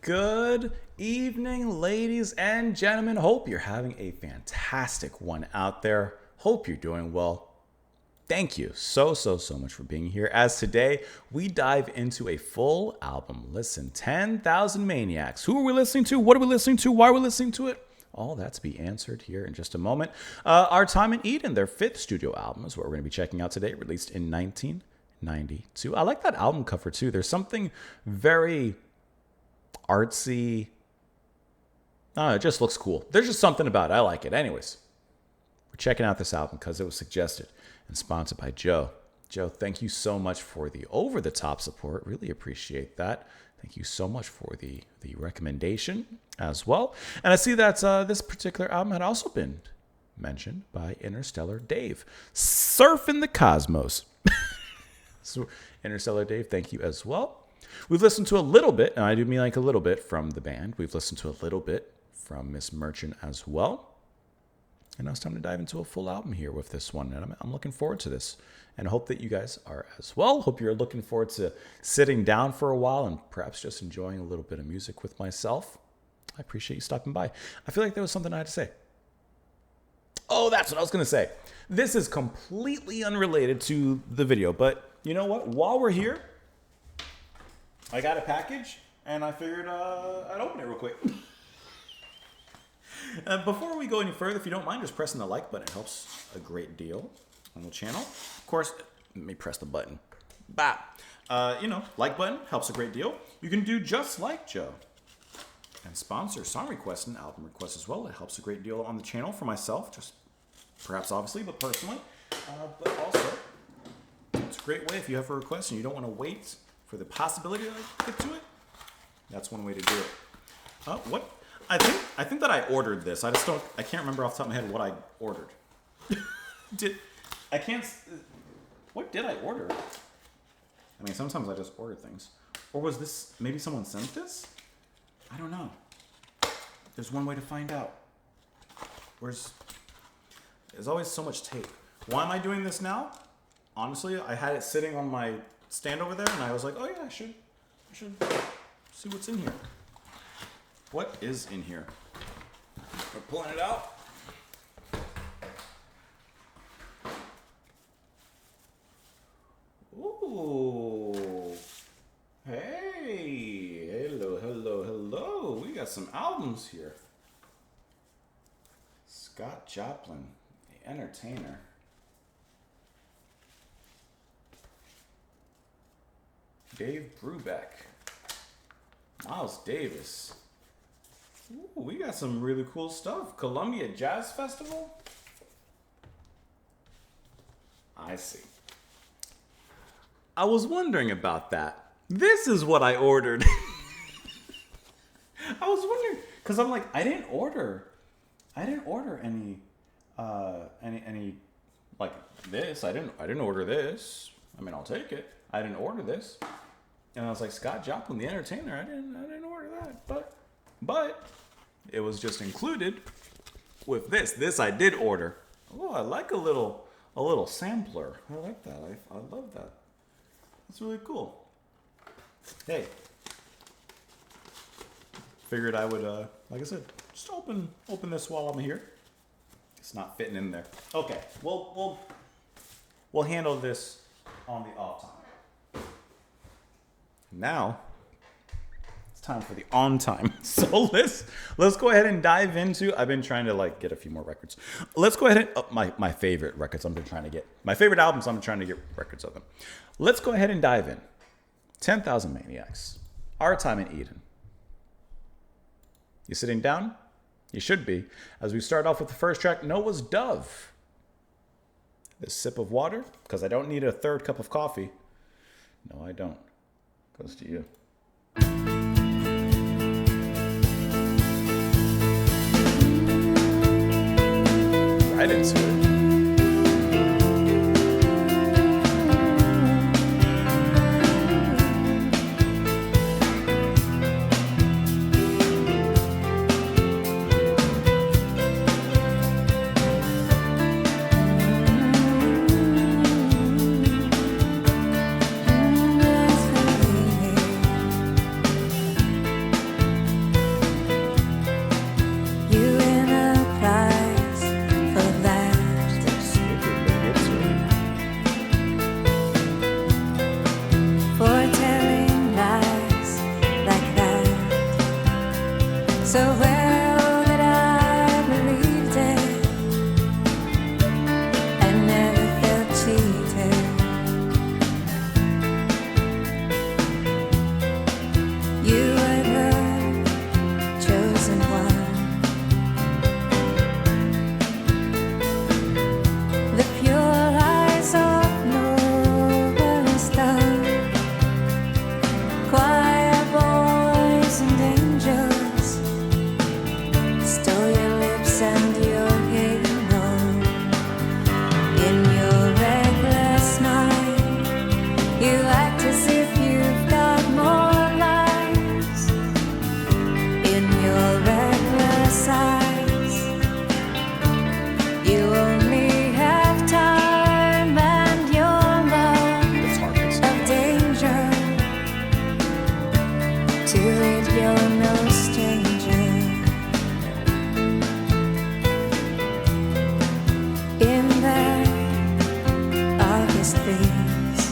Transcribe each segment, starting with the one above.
Good evening, ladies and gentlemen. Hope you're having a fantastic one out there. Hope you're doing well. Thank you so much for being here. As today, we dive into a full album listen, 10,000 Maniacs. Who are we listening to? What are we listening to? Why are we listening to it? All that to be answered here in just a moment. Our Time in Eden, their fifth studio album, is what we're going to be checking out today, released in 1992. I like that album cover, too. There's something very artsy. It just looks cool. There's just something about it. I like it. Anyways, we're checking out this album because it was suggested and sponsored by Joe. Joe, thank you so much for the over-the-top support. Really appreciate that. Thank you so much for the recommendation as well. And I see that this particular album had also been mentioned by Interstellar Dave. Surfing the Cosmos. So, Interstellar Dave, thank you as well. We've listened to a little bit, and I do mean like a little bit, from the band. We've listened to a little bit from Miss Merchant as well. And now it's time to dive into a full album here with this one. And I'm looking forward to this. And I hope that you guys are as well. Hope you're looking forward to sitting down for a while and perhaps just enjoying a little bit of music with myself. I appreciate you stopping by. I feel like there was something I had to say. Oh, that's what I was going to say. This is completely unrelated to the video. But you know what? While we're here, I got a package, and I figured I'd open it real quick. Before we go any further, if you don't mind, just pressing the like button. It helps a great deal on the channel. Of course, let me press the button. Bap. Like button helps a great deal. You can do just like Joe and sponsor song requests and album requests as well. It helps a great deal on the channel for myself, just perhaps obviously, but personally. But also, it's a great way if you have a request and you don't want to wait for the possibility that I get to it. That's one way to do it. What? I think that I ordered this. I can't remember off the top of my head what I ordered. What did I order? I mean, sometimes I just order things. Or was this, maybe someone sent this? I don't know. There's one way to find out. There's always so much tape. Why am I doing this now? Honestly, I had it sitting on my stand over there, and I was like, oh yeah, I should see what's in here. What is in here? We're pulling it out. Ooh. Hey. Hello. We got some albums here. Scott Joplin, The Entertainer. Dave Brubeck. Miles Davis. Ooh, we got some really cool stuff. Columbia Jazz Festival. I see. I was wondering about that. This is what I ordered. I was wondering, because I'm like, I didn't order any like this. I didn't order this. I mean, I'll take it. I didn't order this. And I was like, Scott Joplin, The Entertainer. I didn't order that, but it was just included with this. This I did order. Oh, I like a little sampler. I like that. I love that. That's really cool. Hey, figured I would, like I said, just open this while I'm here. It's not fitting in there. Okay, we'll handle this on the off time. Now, it's time for the on time. So let's go ahead and dive into. I've been trying to get a few more records. Let's go ahead and my favorite records. I've been trying to get my favorite albums. I'm trying to get records of them. Let's go ahead and dive in. 10,000 Maniacs. Our Time in Eden. You sitting down? You should be. As we start off with the first track, Noah's Dove. This sip of water, because I don't need a third cup of coffee. No, I don't. Goes to you. Right into it. so well that I believed it. I never felt cheated. You were the chosen one, the pure eyes of noble star, choir boys and angels stole your lips and your halo. In your reckless mind, you act as if you've got more lives. In your reckless eyes, you only have time and your love of danger. To it, you're no stranger. In the August breeze,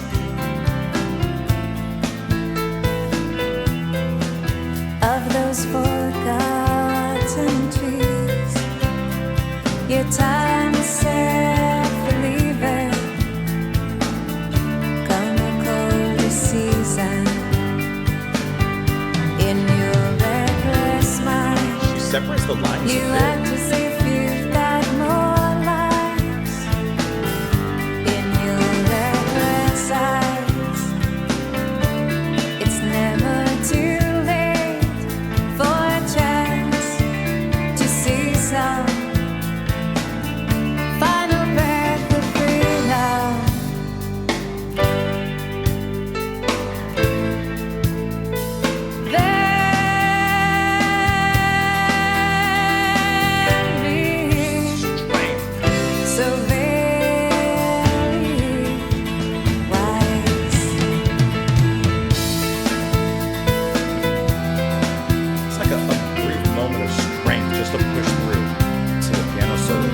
of those forgotten trees, your time is set for leaving. Come a colder season. In your reckless mind, She separates the lines you a bit. act as if you've got more lives. In your reckless eyes, it's never too late for a chance to see some final breath of freedom. So very wise. It's like a brief moment of strength just to push through to the piano solo.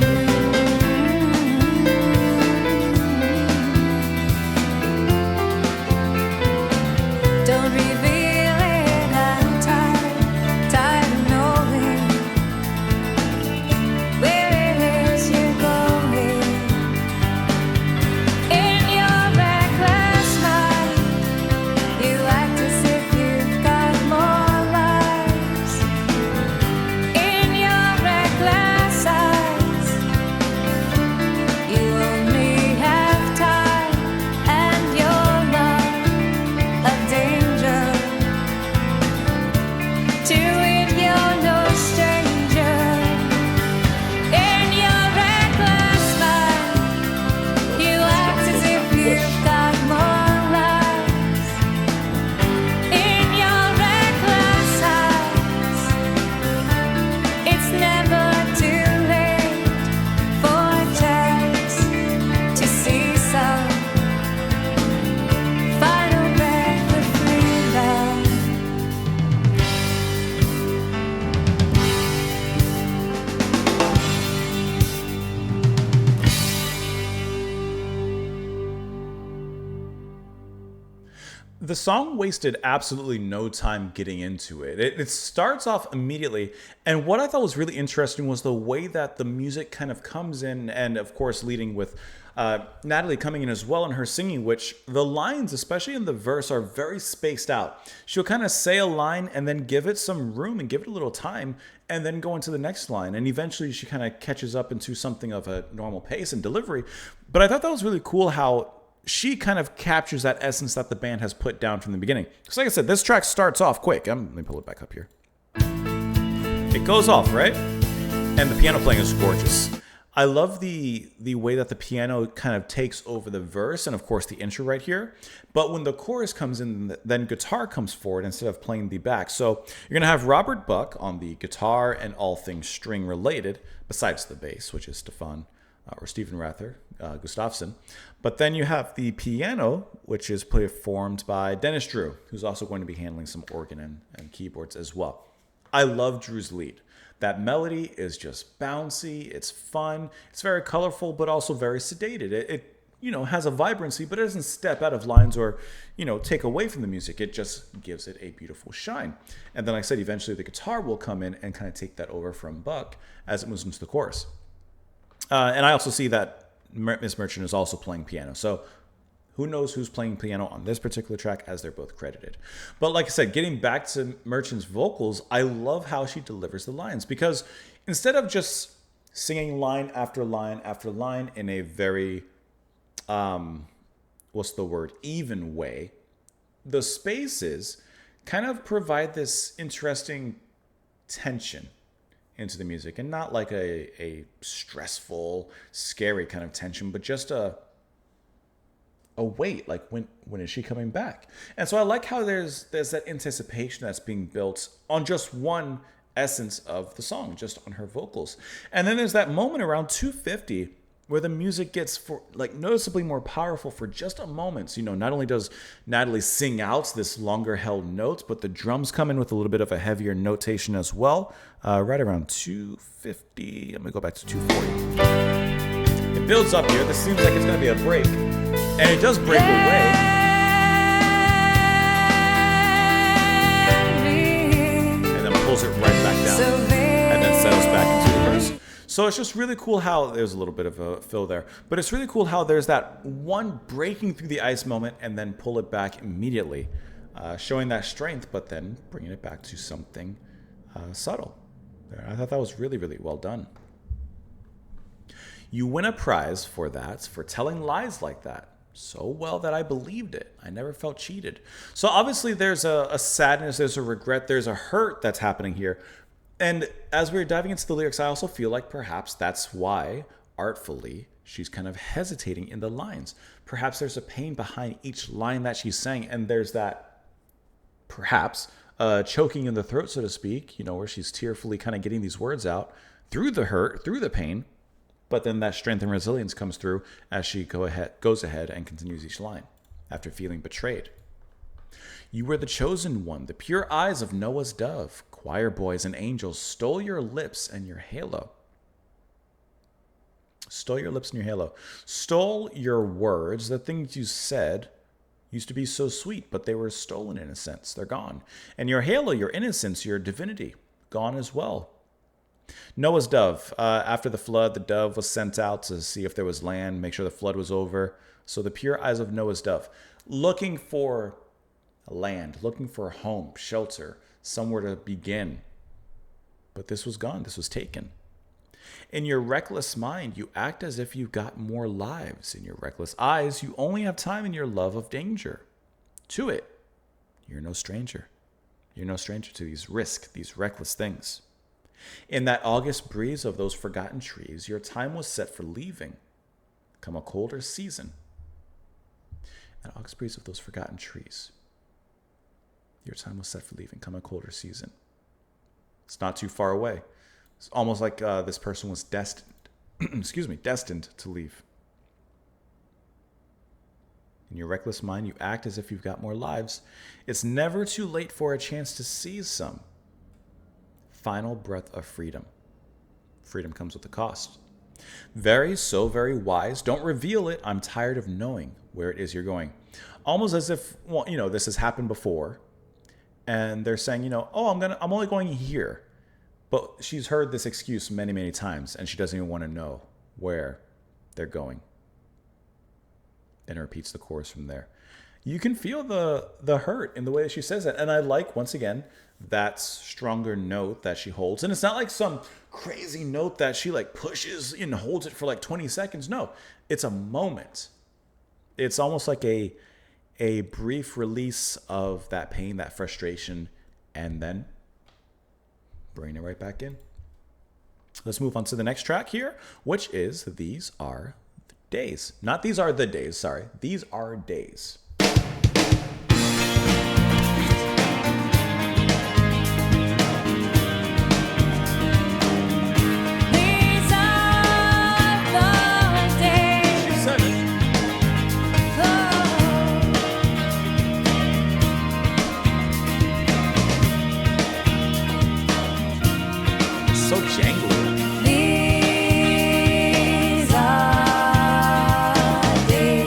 Don't reveal it. I'm tired of knowing where it is you're going. In your reckless mind, you act as if you've got more lives. In your reckless eyes, you only have time and your love of danger. To it, you're no stranger. In your reckless mind, you act as if you've got more lives. In your reckless eyes, it's never too late for a chance to see some final breath of freedom. The song wasted absolutely no time getting into it. It starts off immediately, and what I thought was really interesting was the way that the music kind of comes in, and of course leading with Natalie coming in as well and her singing, which the lines, especially in the verse, are very spaced out. She'll kind of say a line and then give it some room and give it a little time and then go into the next line. And eventually she kind of catches up into something of a normal pace and delivery. But I thought that was really cool how she kind of captures that essence that the band has put down from the beginning. Because like I said, this track starts off quick. Let me pull it back up here. It goes off, right? And the piano playing is gorgeous. I love the way that the piano kind of takes over the verse and of course the intro right here. But when the chorus comes in, then guitar comes forward instead of playing the back. So you're going to have Robert Buck on the guitar and all things string related, besides the bass, which is Stefan Gustafsson. But then you have the piano, which is performed by Dennis Drew, who's also going to be handling some organ and keyboards as well. I love Drew's lead. That melody is just bouncy, it's fun, it's very colorful, but also very sedated. has a vibrancy, but it doesn't step out of lines or, take away from the music. It just gives it a beautiful shine. And then, like I said, eventually the guitar will come in and kind of take that over from Buck as it moves into the chorus. And I also see that Miss Merchant is also playing piano. So who knows who's playing piano on this particular track, as they're both credited. But like I said, getting back to Merchant's vocals, I love how she delivers the lines, because instead of just singing line after line after line in a very even way, the spaces kind of provide this interesting tension into the music, and not like a stressful, scary kind of tension, but just a weight, like when is she coming back? And so I like how there's that anticipation that's being built on just one essence of the song, just on her vocals. And then there's that moment around 250 where the music gets noticeably more powerful for just a moment. Not only does Natalie sing out this longer held note, but the drums come in with a little bit of a heavier notation as well. Right around 250. I'm gonna go back to 240. It builds up here. This seems like it's gonna be a break, and it does break away. And then pulls it right back down, and then settles back into the verse. So it's just really cool how there's a little bit of a fill there, but it's really cool how there's that one breaking through the ice moment and then pull it back immediately, showing that strength, but then bringing it back to something subtle. I thought that was really, really well done. You win a prize for that, for telling lies like that. So well that I believed it. I never felt cheated. So obviously there's a sadness, there's a regret, there's a hurt that's happening here. And as we're diving into the lyrics, I also feel like perhaps that's why, artfully, she's kind of hesitating in the lines. Perhaps there's a pain behind each line that she's saying, and there's that, perhaps, choking in the throat, so to speak, where she's tearfully kind of getting these words out through the hurt, through the pain, but then that strength and resilience comes through as she goes ahead and continues each line after feeling betrayed. You were the chosen one, the pure eyes of Noah's dove. Choir boys and angels stole your lips and your halo. Stole your lips and your halo. Stole your words. The things you said used to be so sweet, but they were stolen in a sense. They're gone. And your halo, your innocence, your divinity, gone as well. Noah's dove. After the flood, the dove was sent out to see if there was land, make sure the flood was over. So the pure eyes of Noah's dove, looking for land, looking for a home, shelter, somewhere to begin. But this was gone. This was taken. In your reckless mind, you act as if you've got more lives. In your reckless eyes, you only have time in your love of danger. To it, you're no stranger. You're no stranger to these risks, these reckless things. In that August breeze of those forgotten trees, your time was set for leaving. Come a colder season. That August breeze of those forgotten trees. Your time was set for leaving. Come a colder season. It's not too far away. It's almost like this person was destined, destined to leave. In your reckless mind, you act as if you've got more lives. It's never too late for a chance to seize some. Final breath of freedom. Freedom comes with a cost. Very wise. Don't reveal it. I'm tired of knowing where it is you're going. Almost as if, this has happened before. And they're saying, I'm only going here. But she's heard this excuse many, many times, and she doesn't even want to know where they're going. And it repeats the chorus from there. You can feel the hurt in the way that she says it. And I like, once again, that stronger note that she holds. And it's not like some crazy note that she pushes and holds it for 20 seconds. No, it's a moment. It's almost like a brief release of that pain, that frustration, and then bring it right back in. Let's move on to the next track here, which is These Are the Days. Not These Are the Days, sorry. These Are Days. These are days.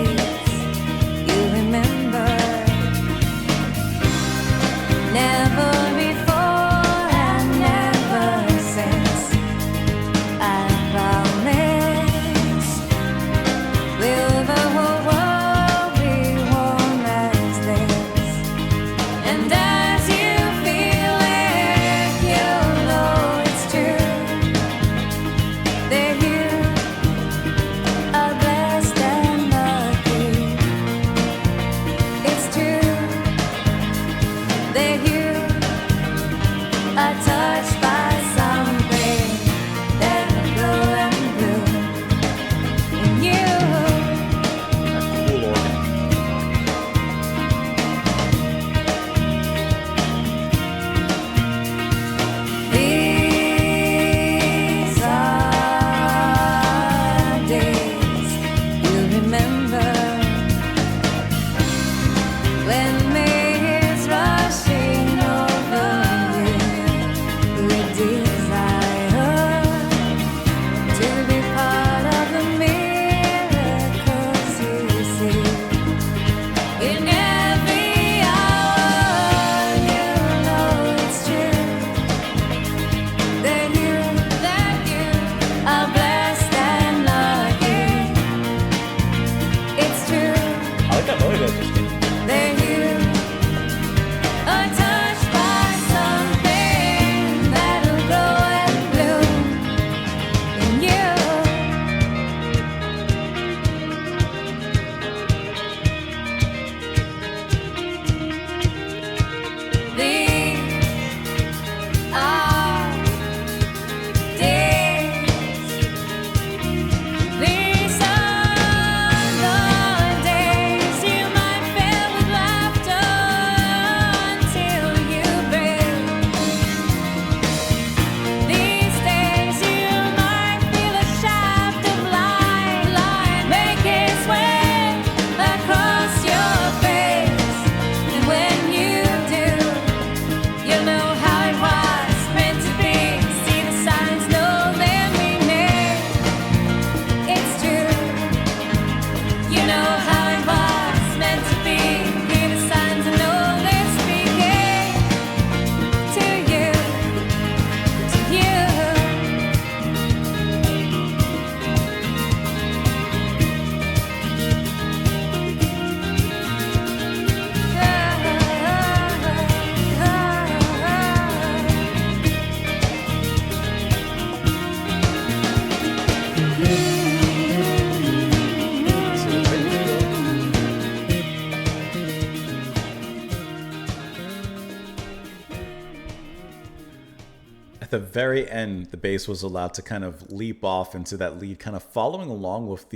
At the very end, the bass was allowed to kind of leap off into that lead, kind of following along with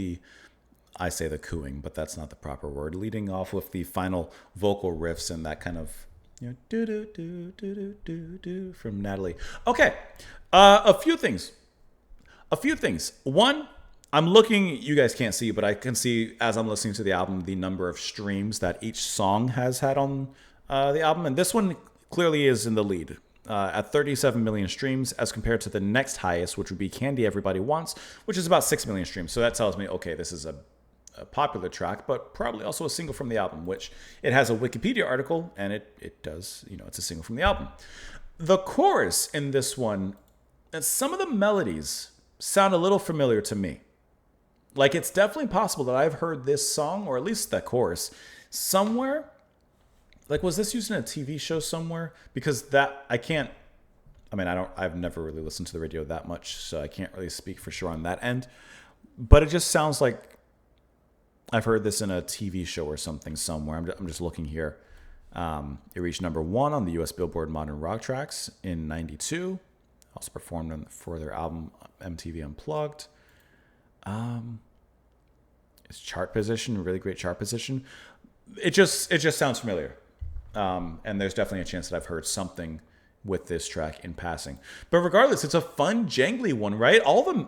I say the cooing, but that's not the proper word, leading off with the final vocal riffs and that kind of, do do do do do do do from Natalie. Okay, a few things. One, I'm looking, you guys can't see, but I can see as I'm listening to the album the number of streams that each song has had on the album. And this one clearly is in the lead at 37 million streams as compared to the next highest, which would be Candy Everybody Wants, which is about 6 million streams. So that tells me, okay, this is a popular track, but probably also a single from the album, which it has a Wikipedia article, and it does, it's a single from the album. The chorus in this one, and some of the melodies sound a little familiar to me. Like, it's definitely possible that I've heard this song, or at least that chorus, somewhere. Like, was this used in a TV show somewhere? Because I've never really listened to the radio that much, so I can't really speak for sure on that end. But it just sounds like I've heard this in a TV show or something somewhere. I'm just looking here. It reached number 1 on the U.S. Billboard Modern Rock Tracks in '92. Also performed for their album MTV Unplugged. It's chart position, really great chart position. It just sounds familiar. And there's definitely a chance that I've heard something with this track in passing. But regardless, it's a fun, jangly one, right?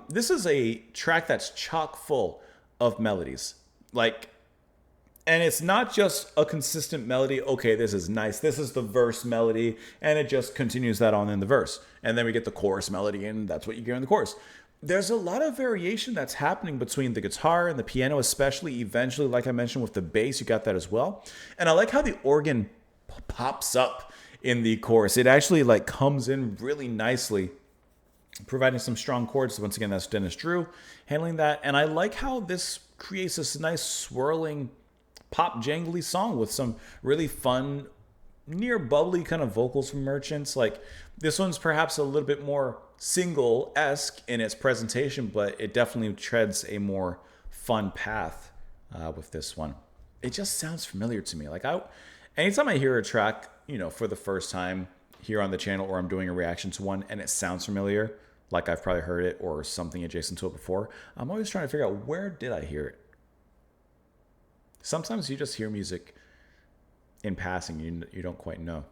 This is a track that's chock full of melodies. And it's not just a consistent melody. Okay, this is nice. This is the verse melody, and it just continues that on in the verse. And then we get the chorus melody, and that's what you get in the chorus. There's a lot of variation that's happening between the guitar and the piano, especially eventually, like I mentioned, with the bass, you got that as well. And I like how the organ pops up in the chorus. It actually comes in really nicely, providing some strong chords. Once again, that's Dennis Drew handling that. And I like how this creates this nice swirling pop jangly song with some really fun, near bubbly kind of vocals from Merchants. This one's perhaps a little bit more single-esque in its presentation, but it definitely treads a more fun path with this one. It just sounds familiar to me. Anytime I hear a track, for the first time here on the channel, or I'm doing a reaction to one and it sounds familiar, like I've probably heard it or something adjacent to it before, I'm always trying to figure out, where did I hear it? Sometimes you just hear music in passing, you don't quite know.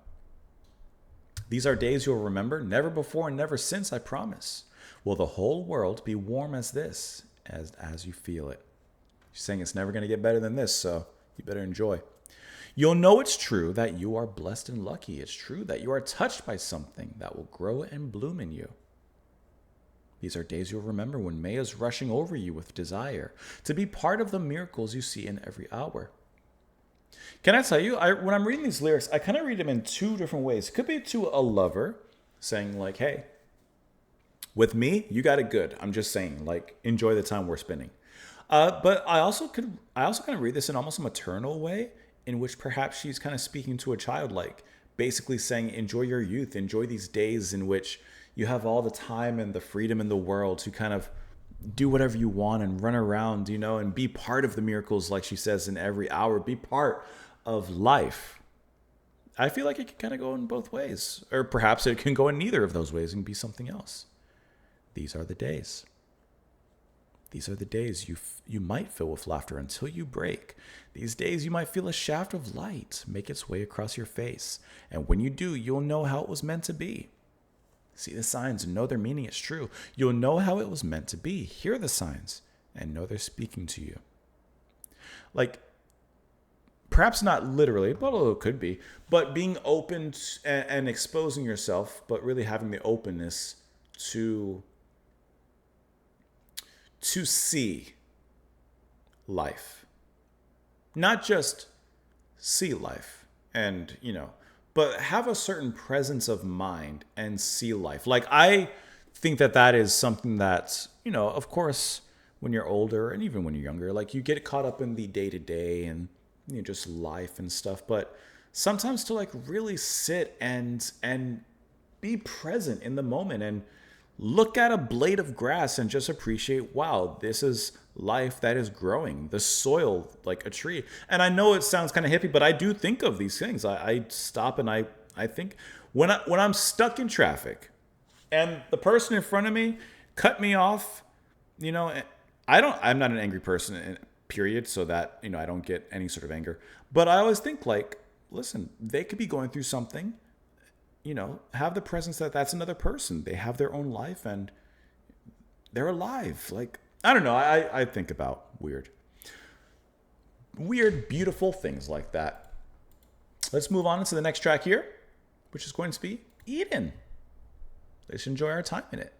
These are days you'll remember, never before and never since, I promise. Will the whole world be warm as this, as you feel it? She's saying it's never going to get better than this, so you better enjoy. You'll know it's true that you are blessed and lucky. It's true that you are touched by something that will grow and bloom in you. These are days you'll remember when May is rushing over you with desire to be part of the miracles you see in every hour. Can I tell you, when I'm reading these lyrics, I kind of read them in two different ways. It could be to a lover saying hey, with me, you got it good. I'm just saying, enjoy the time we're spending. But I also kind of read this in almost a maternal way, in which perhaps she's kind of speaking to a child, basically saying, enjoy your youth, enjoy these days in which you have all the time and the freedom in the world to kind of do whatever you want and run around, and be part of the miracles, like she says, in every hour, be part of life. I feel like it can kind of go in both ways, or perhaps it can go in neither of those ways and be something else. These are the days. These are the days you might fill with laughter until you break. These days you might feel a shaft of light make its way across your face. And when you do, you'll know how it was meant to be. See the signs and know their meaning is true. You'll know how it was meant to be. Hear the signs and know they're speaking to you. Perhaps not literally, but it could be. But being open and exposing yourself, but really having the openness to see life. Not just see life and, but have a certain presence of mind and see life. I think that is something that, of course, when you're older and even when you're younger, you get caught up in the day-to-day and, just life and stuff. But sometimes to really sit and be present in the moment and look at a blade of grass and just appreciate, wow, this is life that is growing, the soil like a tree. And I know it sounds kind of hippie, but I do think of these things. I stop and I think when I'm stuck in traffic, And the person in front of me cut me off. You know, I'm not an angry person, period, so that, I don't get any sort of anger. But I always think, like, listen, they could be going through something, have the presence that that's another person. They have their own life and they're alive. Like, I don't know. I think about weird, beautiful things like that. Let's move on to the next track here, which is going to be Eden. Let's enjoy our time in it.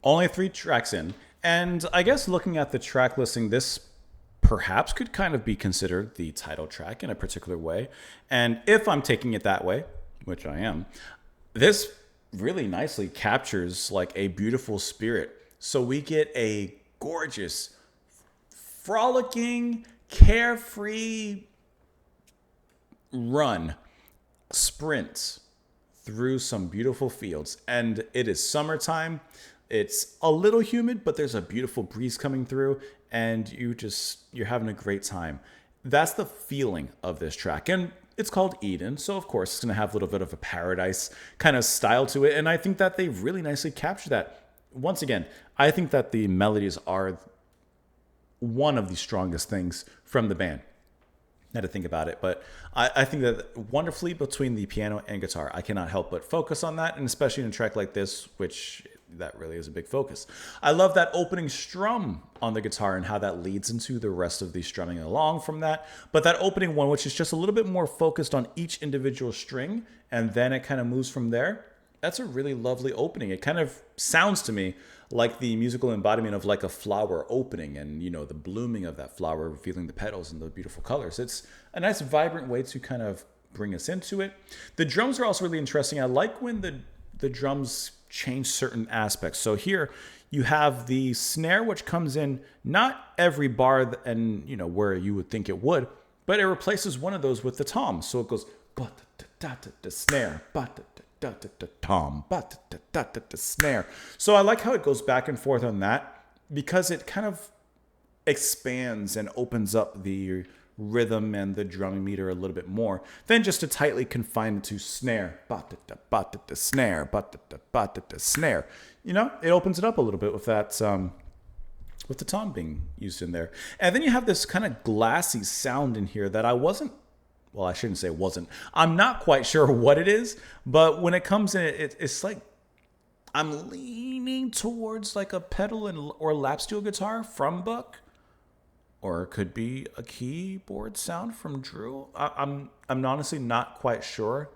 Only 3 tracks in. And I guess looking at the track listing, this perhaps could kind of be considered the title track in a particular way. And if I'm taking it that way, which I am, this really nicely captures like a beautiful spirit. So we get a gorgeous, frolicking, carefree run, sprint through some beautiful fields. And it is summertime. It's a little humid, but there's a beautiful breeze coming through, and you're having a great time. That's the feeling of this track. And it's called Eden, so of course it's going to have a little bit of a paradise kind of style to it. And I think that they really nicely captured that. Once again, I think that the melodies are one of the strongest things from the band. Now to think about it, but I think that wonderfully between the piano and guitar, I cannot help but focus on that, and especially in a track like this, which that really is a big focus. I love that opening strum on the guitar and how that leads into the rest of the strumming along from that. But that opening one, which is just a little bit more focused on each individual string, and then it kind of moves from there. That's a really lovely opening. It kind of sounds to me like the musical embodiment of like a flower opening, and the blooming of that flower, revealing the petals and the beautiful colors. It's a nice vibrant way to kind of bring us into it. The drums are also really interesting. I like when the drums change certain aspects. So here you have the snare, which comes in not every bar and where you would think it would, but it replaces one of those with the tom. So it goes ba-da-da-da-da, snare, ba-da-da-da-da, tom, ba-da-da-da-da, snare. So I like how it goes back and forth on that, because it kind of expands and opens up the rhythm and the drumming meter a little bit more than just to tightly confine it to snare, ba-da-da-ba-da-da, snare, ba-da-da-ba-da-da, snare. It opens it up a little bit with that, with the tom being used in there. And then you have this kind of glassy sound in here that I shouldn't say wasn't. I'm not quite sure what it is, but when it comes in, it's like I'm leaning towards like a pedal or lap steel guitar from Buck, or it could be a keyboard sound from Drew. I'm honestly not quite sure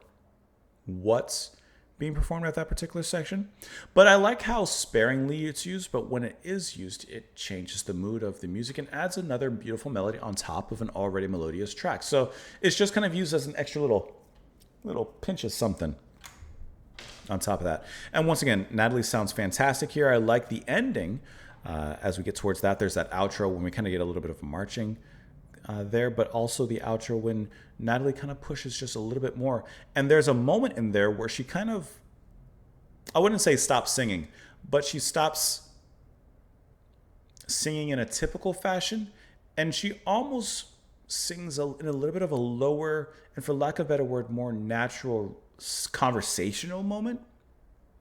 what's being performed at that particular section, but I like how sparingly it's used. But when it is used, it changes the mood of the music and adds another beautiful melody on top of an already melodious track. So it's just kind of used as an extra little pinch of something on top of that. And once again, Natalie sounds fantastic here. I like the ending. As we get towards that, there's that outro when we kind of get a little bit of a marching there, but also the outro when Natalie kind of pushes just a little bit more. And there's a moment in there where she kind of, I wouldn't say stops singing, but she stops singing in a typical fashion, and she almost sings in a little bit of a lower, and for lack of a better word, more natural conversational moment.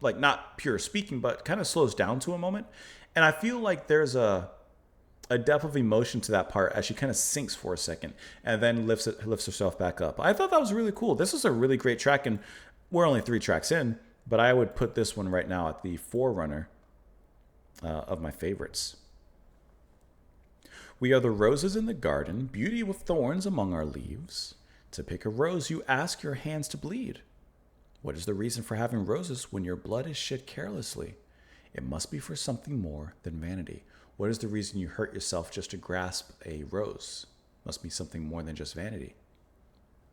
Like not pure speaking, but kind of slows down to a moment. And I feel like there's a depth of emotion to that part as she kind of sinks for a second and then lifts herself back up. I thought that was really cool. This is a really great track, and we're only 3 tracks in, but I would put this one right now at the forerunner of my favorites. We are the roses in the garden, beauty with thorns among our leaves. To pick a rose, you ask your hands to bleed. What is the reason for having roses when your blood is shed carelessly? It must be for something more than vanity. What is the reason you hurt yourself just to grasp a rose? Must be something more than just vanity.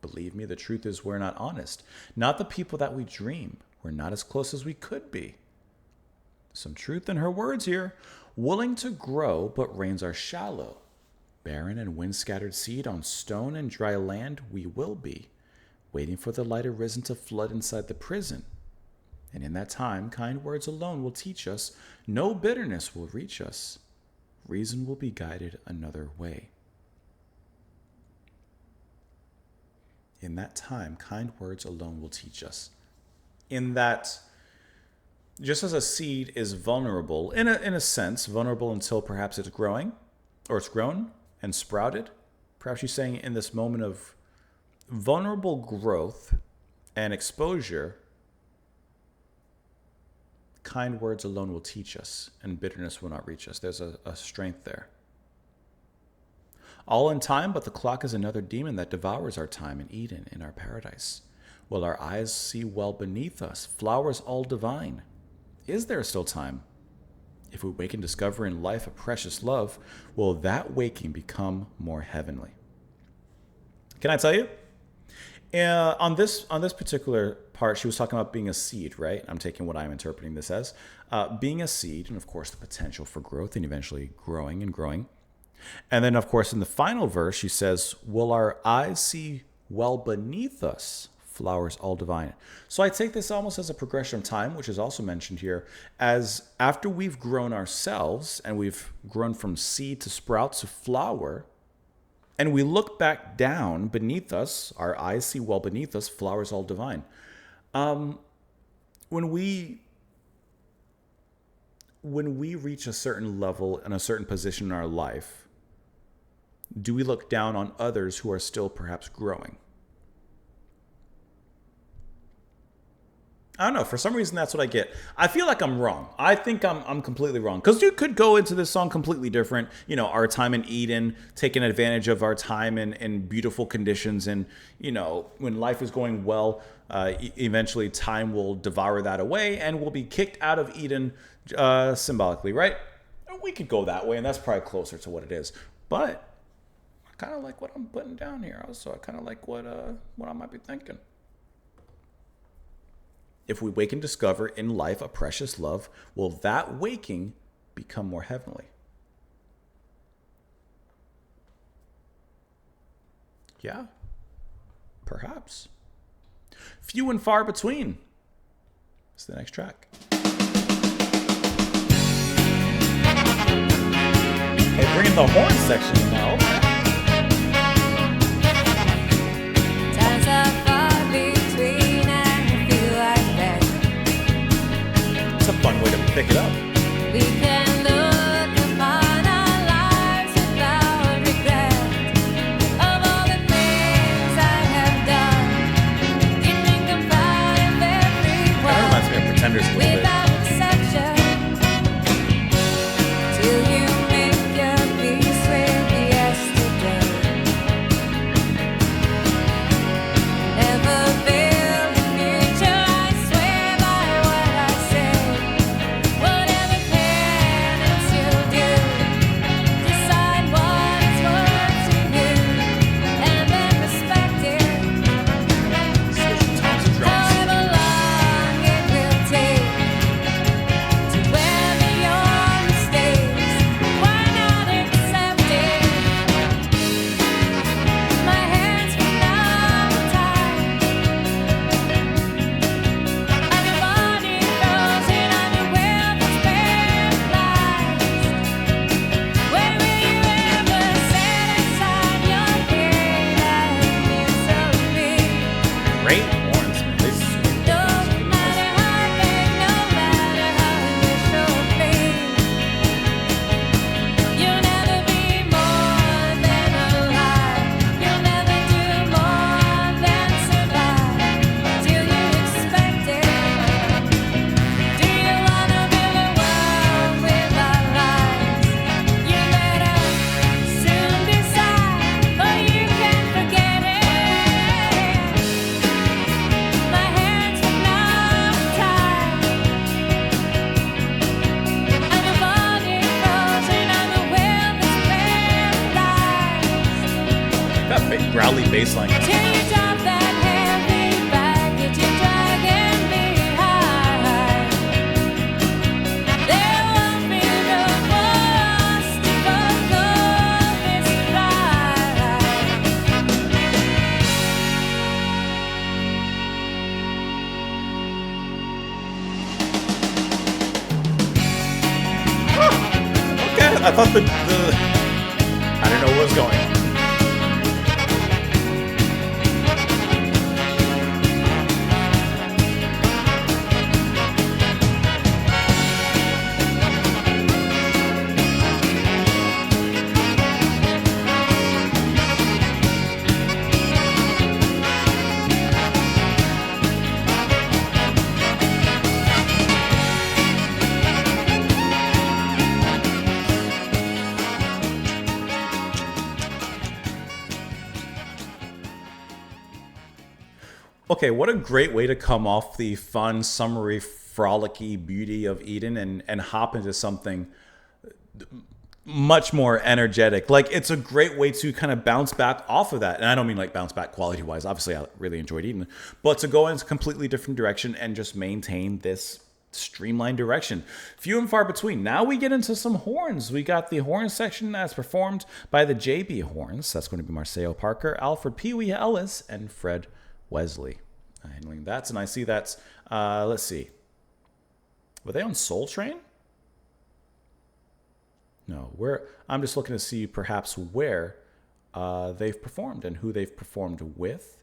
Believe me, the truth is we're not honest. Not the people that we dream. We're not as close as we could be. Some truth in her words here. Willing to grow, but rains are shallow. Barren and wind-scattered seed on stone and dry land we will be. Waiting for the light arisen to flood inside the prison. And in that time, kind words alone will teach us. No bitterness will reach us. Reason will be guided another way. In that time, kind words alone will teach us. In that, just as a seed is vulnerable, in a sense, vulnerable until perhaps it's growing, or it's grown and sprouted, perhaps she's saying in this moment of vulnerable growth and exposure, kind words alone will teach us, and bitterness will not reach us. There's a strength there. All in time, but the clock is another demon that devours our time in Eden, in our paradise. Will our eyes see well beneath us, flowers all divine? Is there still time? If we wake and discover in life a precious love, will that waking become more heavenly? Can I tell you? On this particular part, she was talking about being a seed, right? I'm taking what I'm interpreting this as. Being a seed, and of course the potential for growth and eventually growing and growing. And then, of course, in the final verse, she says, will our eyes see well beneath us flowers all divine? So I take this almost as a progression of time, which is also mentioned here, as after we've grown ourselves and we've grown from seed to sprout to flower, and we look back down beneath us, our eyes see well beneath us, flowers all divine. When we reach a certain level and a certain position in our life, do we look down on others who are still perhaps growing? I don't know. For some reason, that's what I get. I feel like I'm wrong. I think I'm completely wrong. Because you could go into this song completely different. You know, our time in Eden, taking advantage of our time in beautiful conditions. And, you know, when life is going well, eventually time will devour that away and we'll be kicked out of Eden symbolically, right? We could go that way, and that's probably closer to what it is. But I kind of like what I'm putting down here. Also, I kind of like what I might be thinking. If we wake and discover in life a precious love, will that waking become more heavenly? Yeah, perhaps. Few and far between. It's the next track. Hey, bring in the horn section now. Times are far between and I feel like that. It's a fun way to pick it up. We can look upon our lives without regret. Of all the things I have done, you think about it Kind of everyone reminds me of Pretenders a little bit. without exception. Till you make your peace with yesterday. Never build the future, I swear by what I say. Whatever penance you do, decide what is worth to you, and then respect it. Switching tones and drums. However long it will take to weather your mistakes, why not accept it? My hands from now tied, and your body frozen on the wilderness paralyzed. When will you ever set aside your pain and misery? Great horns, man. They swing. No matter how big, no matter how you show pain, you'll never be more than alive. You'll never do more than survive till you expect it. Do you wanna build a world with our lives? You better soon decide, or you can forget it. My hands are now tied, and your body frozen on the wilderness paralyzed. That big growly bass line. Till you drop that heavy baggage you're dragging behind. There won't be room for us to fulfill this ride. Okay, I thought I didn't know where it was going. Okay, what a great way to come off the fun, summery, frolicky beauty of Eden and hop into something much more energetic. Like, it's a great way to kind of bounce back off of that. And I don't mean like bounce back quality wise. Obviously, I really enjoyed Eden, but to go in a completely different direction and just maintain this streamlined direction. Few and far between. Now we get into some horns. We got the horn section that's performed by the JB Horns. That's going to be Marcelo Parker, Alfred Pee Wee Ellis, and Fred Wesley handling that. And I see that's, let's see. Were they on Soul Train? No, I'm just looking to see perhaps where they've performed and who they've performed with.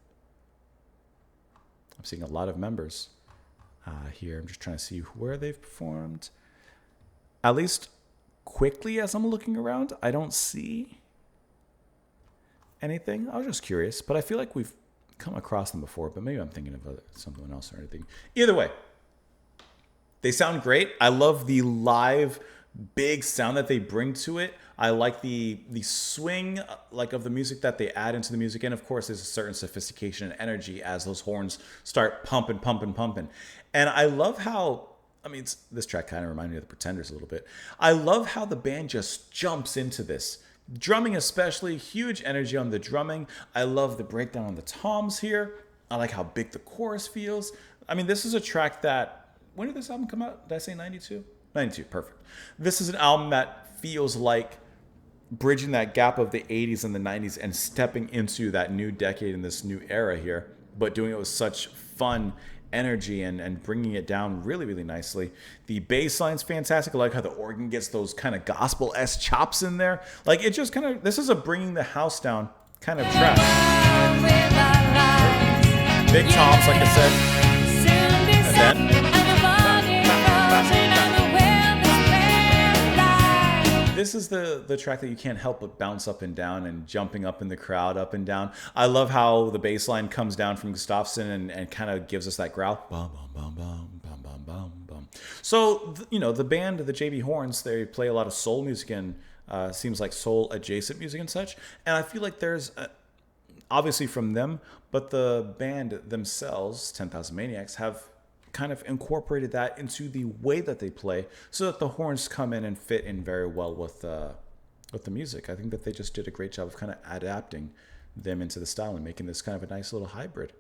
I'm seeing a lot of members here. I'm just trying to see where they've performed. At least quickly as I'm looking around, I don't see anything. I was just curious, but I feel like we've come across them before, but maybe I'm thinking of something else or anything. Either way, they sound great. I love the live big sound that they bring to it. I like the swing like of the music that they add into the music, and of course there's a certain sophistication and energy as those horns start pumping. And I love how, I mean, this track kind of reminded me of the Pretenders a little bit. I love how the band just jumps into this. Drumming especially, huge energy on the drumming. I love the breakdown on the toms here. I like how big the chorus feels. I mean, this is a track that, when did this album come out? Did I say 92? 92, perfect. This is an album that feels like bridging that gap of the 80s and the 90s and stepping into that new decade and this new era here, but doing it with such fun energy and bringing it down really, really nicely. The bass line's fantastic. I like how the organ gets those kind of gospel-esque chops in there. Like, it just kind of, this is a bringing the house down kind of track. Big toms, like I said. And then this is the track that you can't help but bounce up and down and jumping up in the crowd, up and down. I love how the bass line comes down from Gustafsson and kind of gives us that growl. Bum, bum, bum, bum, bum, bum, bum, bum. So, the band, the JB Horns, they play a lot of soul music and seems like soul adjacent music and such. And I feel like there's, obviously from them, but the band themselves, 10,000 Maniacs, have kind of incorporated that into the way that they play so that the horns come in and fit in very well with the music. I think that they just did a great job of kind of adapting them into the style and making this kind of a nice little hybrid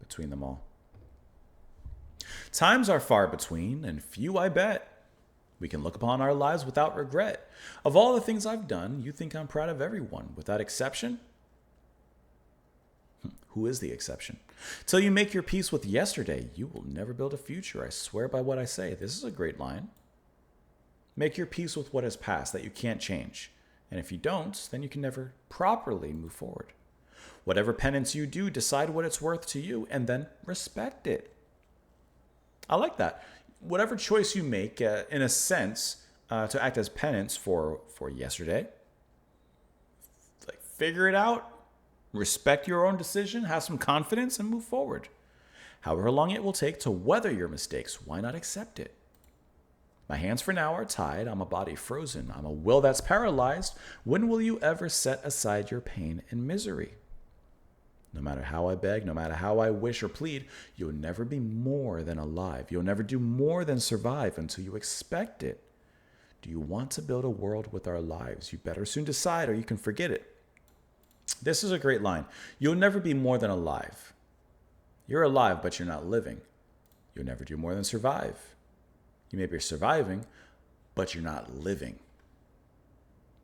between them all. Times are far between and few, I bet. We can look upon our lives without regret. Of all the things I've done, you think I'm proud of everyone. Without exception? Who is the exception? Till you make your peace with yesterday, you will never build a future. I swear by what I say. This is a great line. Make your peace with what has passed that you can't change. And if you don't, then you can never properly move forward. Whatever penance you do, decide what it's worth to you and then respect it. I like that. Whatever choice you make, in a sense, to act as penance for yesterday, like figure it out. Respect your own decision, have some confidence, and move forward. However long it will take to weather your mistakes, why not accept it? My hands for now are tied, I'm a body frozen, I'm a will that's paralyzed. When will you ever set aside your pain and misery? No matter how I beg, no matter how I wish or plead, you'll never be more than alive. You'll never do more than survive until you expect it. Do you want to build a world with our lives? You better soon decide or you can forget it. This is a great line. You'll never be more than alive. You're alive, but you're not living. You'll never do more than survive. You may be surviving, but you're not living.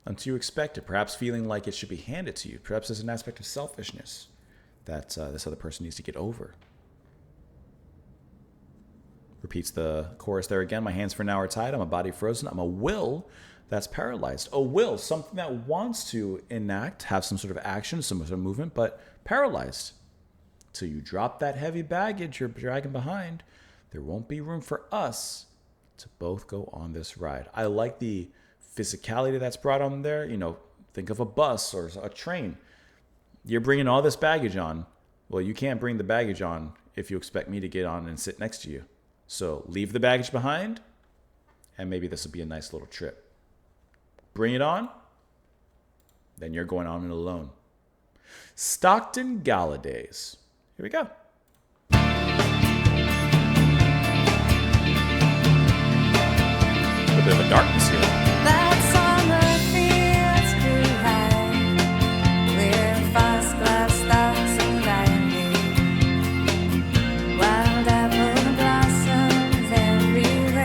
Until you expect it, perhaps feeling like it should be handed to you. Perhaps there's an aspect of selfishness that this other person needs to get over. Repeats the chorus there again. My hands for now are tied. I'm a body frozen. I'm a will that's paralyzed. A will, something that wants to enact, have some sort of action, some sort of movement, but paralyzed. Till you drop that heavy baggage you're dragging behind, there won't be room for us to both go on this ride. I like the physicality that's brought on there. Think of a bus or a train. You're bringing all this baggage on. Well, you can't bring the baggage on if you expect me to get on and sit next to you. So leave the baggage behind, and maybe this will be a nice little trip. Bring it on, then you're going on it alone. Stockton Galladays. Here we go. A bit of a darkness here. That summer feels too high, with first-class stars and lightning, wild apple blossoms everywhere.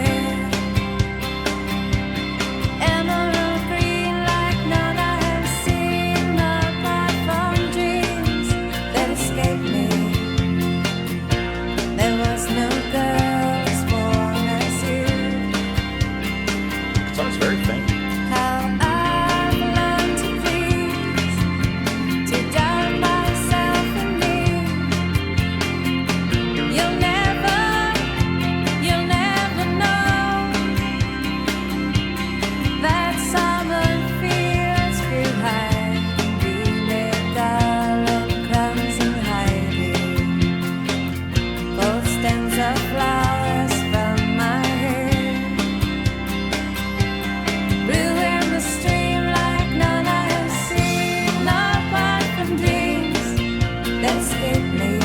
that escaped me.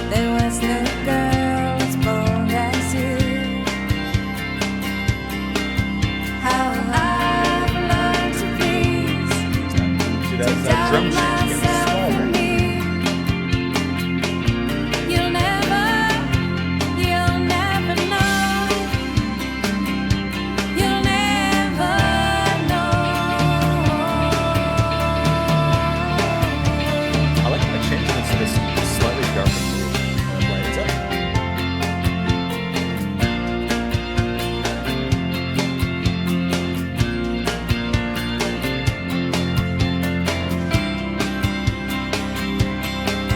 There was no girl as bold as you. How I've learned to please, See, that's that drum change getting smaller. You'll never know. You'll never know. I like how I changed it to this slightly darker blue and it lightens up.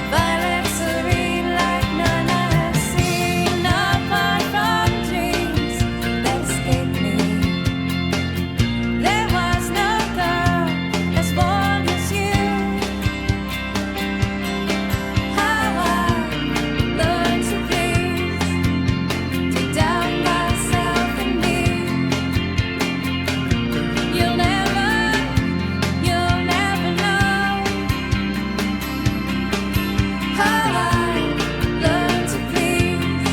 Violets serene like none I've seen, apart from dreams that escaped me. There was no girl as warm as you. How I learned to please, to doubt myself and me. You'll never know. How I learned to please,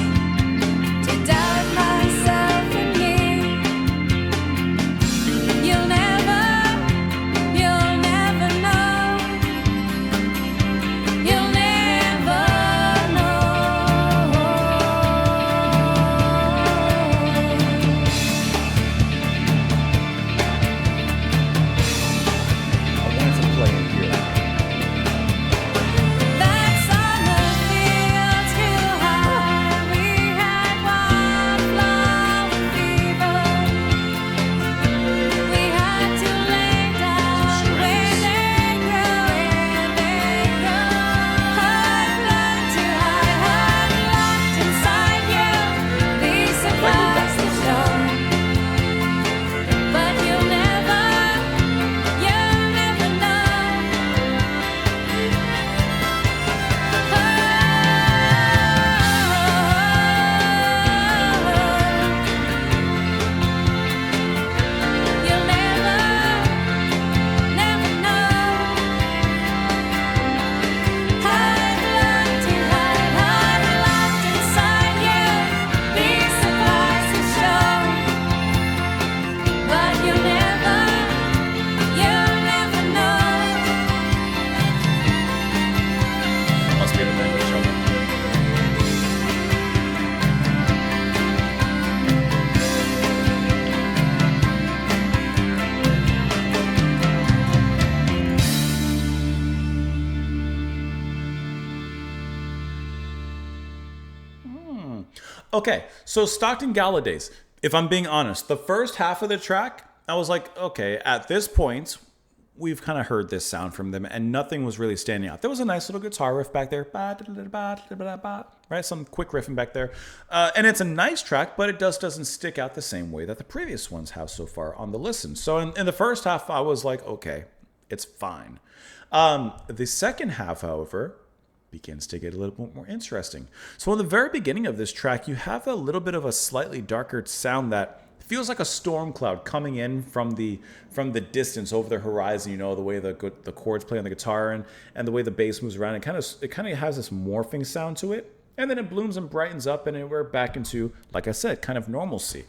to doubt myself and me. You'll never know. You'll never know. I wanted to play it here. That summer fields grew high. We had wildflower fever. We had to lay down where they grow. I've learned to hide, locked inside you. These supplies to show, but you'll never know. You'll never know. I've learned to hide, locked inside you. These supplies to show, but you'll never know. Must be the language trouble. Okay, so Stockton Gala Days. If I'm being honest, the first half of the track, I was like, okay, at this point, we've kind of heard this sound from them, and nothing was really standing out. There was a nice little guitar riff back there, right? Some quick riffing back there, and it's a nice track, but it doesn't stick out the same way that the previous ones have so far on the listen. So in the first half, I was like, okay, it's fine. The second half, however, begins to get a little bit more interesting. So in the very beginning of this track, you have a little bit of a slightly darker sound that feels like a storm cloud coming in from the distance over the horizon. You know, the way the chords play on the guitar and the way the bass moves around. It kind of has this morphing sound to it, and then it blooms and brightens up, and we're back into, like I said, kind of normalcy.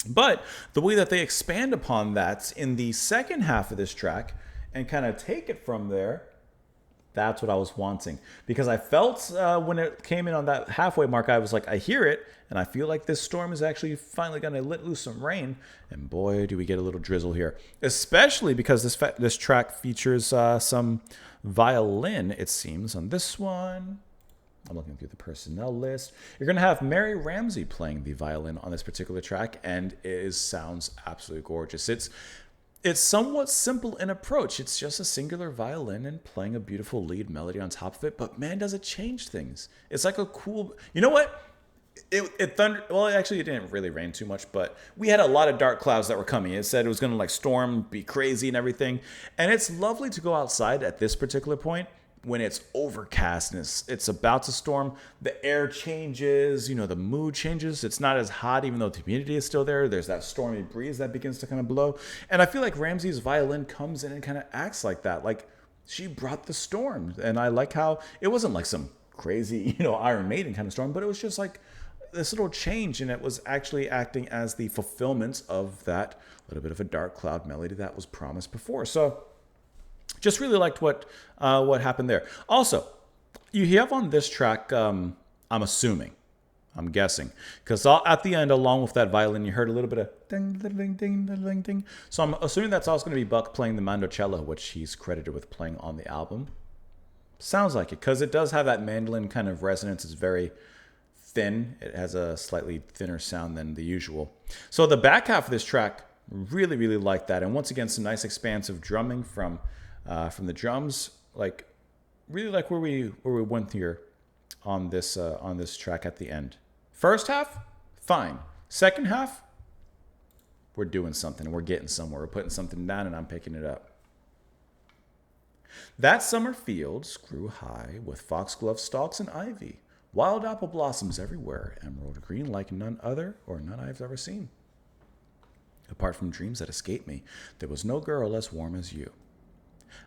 But the way that they expand upon that in the second half of this track and kind of take it from there, that's what I was wanting. Because I felt when it came in on that halfway mark, I was like, I hear it, and I feel like this storm is actually finally going to let loose some rain. And boy, do we get a little drizzle here. Especially because this track features some violin, it seems, on this one. I'm looking through the personnel list. You're going to have Mary Ramsey playing the violin on this particular track, and it sounds absolutely gorgeous. It's somewhat simple in approach. It's just a singular violin and playing a beautiful lead melody on top of it, but man, does it change things. It's like a cool, you know what? It thundered, well, actually it didn't really rain too much, but we had a lot of dark clouds that were coming. It said it was going to like storm, be crazy and everything. And it's lovely to go outside at this particular point when it's overcast and it's about to storm. The air changes, the mood changes. It's not as hot, even though the humidity is still there. There's that stormy breeze that begins to kind of blow. And I feel like Ramsey's violin comes in and kind of acts like that. Like She brought the storm. And I like how it wasn't like some crazy, Iron Maiden kind of storm, but it was just like this little change, and it was actually acting as the fulfillment of that little bit of a dark cloud melody that was promised before. So just really liked what happened there. Also, you have on this track, I'm guessing, because at the end, along with that violin, you heard a little bit of ding, ding, ding, ding, ding, ding. So I'm assuming that's also going to be Buck playing the mandocello, which he's credited with playing on the album. Sounds like it, because it does have that mandolin kind of resonance. It's very thin. It has a slightly thinner sound than the usual. So the back half of this track, really, really like that. And once again, some nice expansive drumming from the drums. Like, really like where we went here on this track at the end. First half, fine. Second half, we're doing something. We're getting somewhere. We're putting something down, and I'm picking it up. That summer fields grew high with foxglove stalks and ivy, wild apple blossoms everywhere, emerald green like none other or none I've ever seen. Apart from dreams that escape me, there was no girl as warm as you.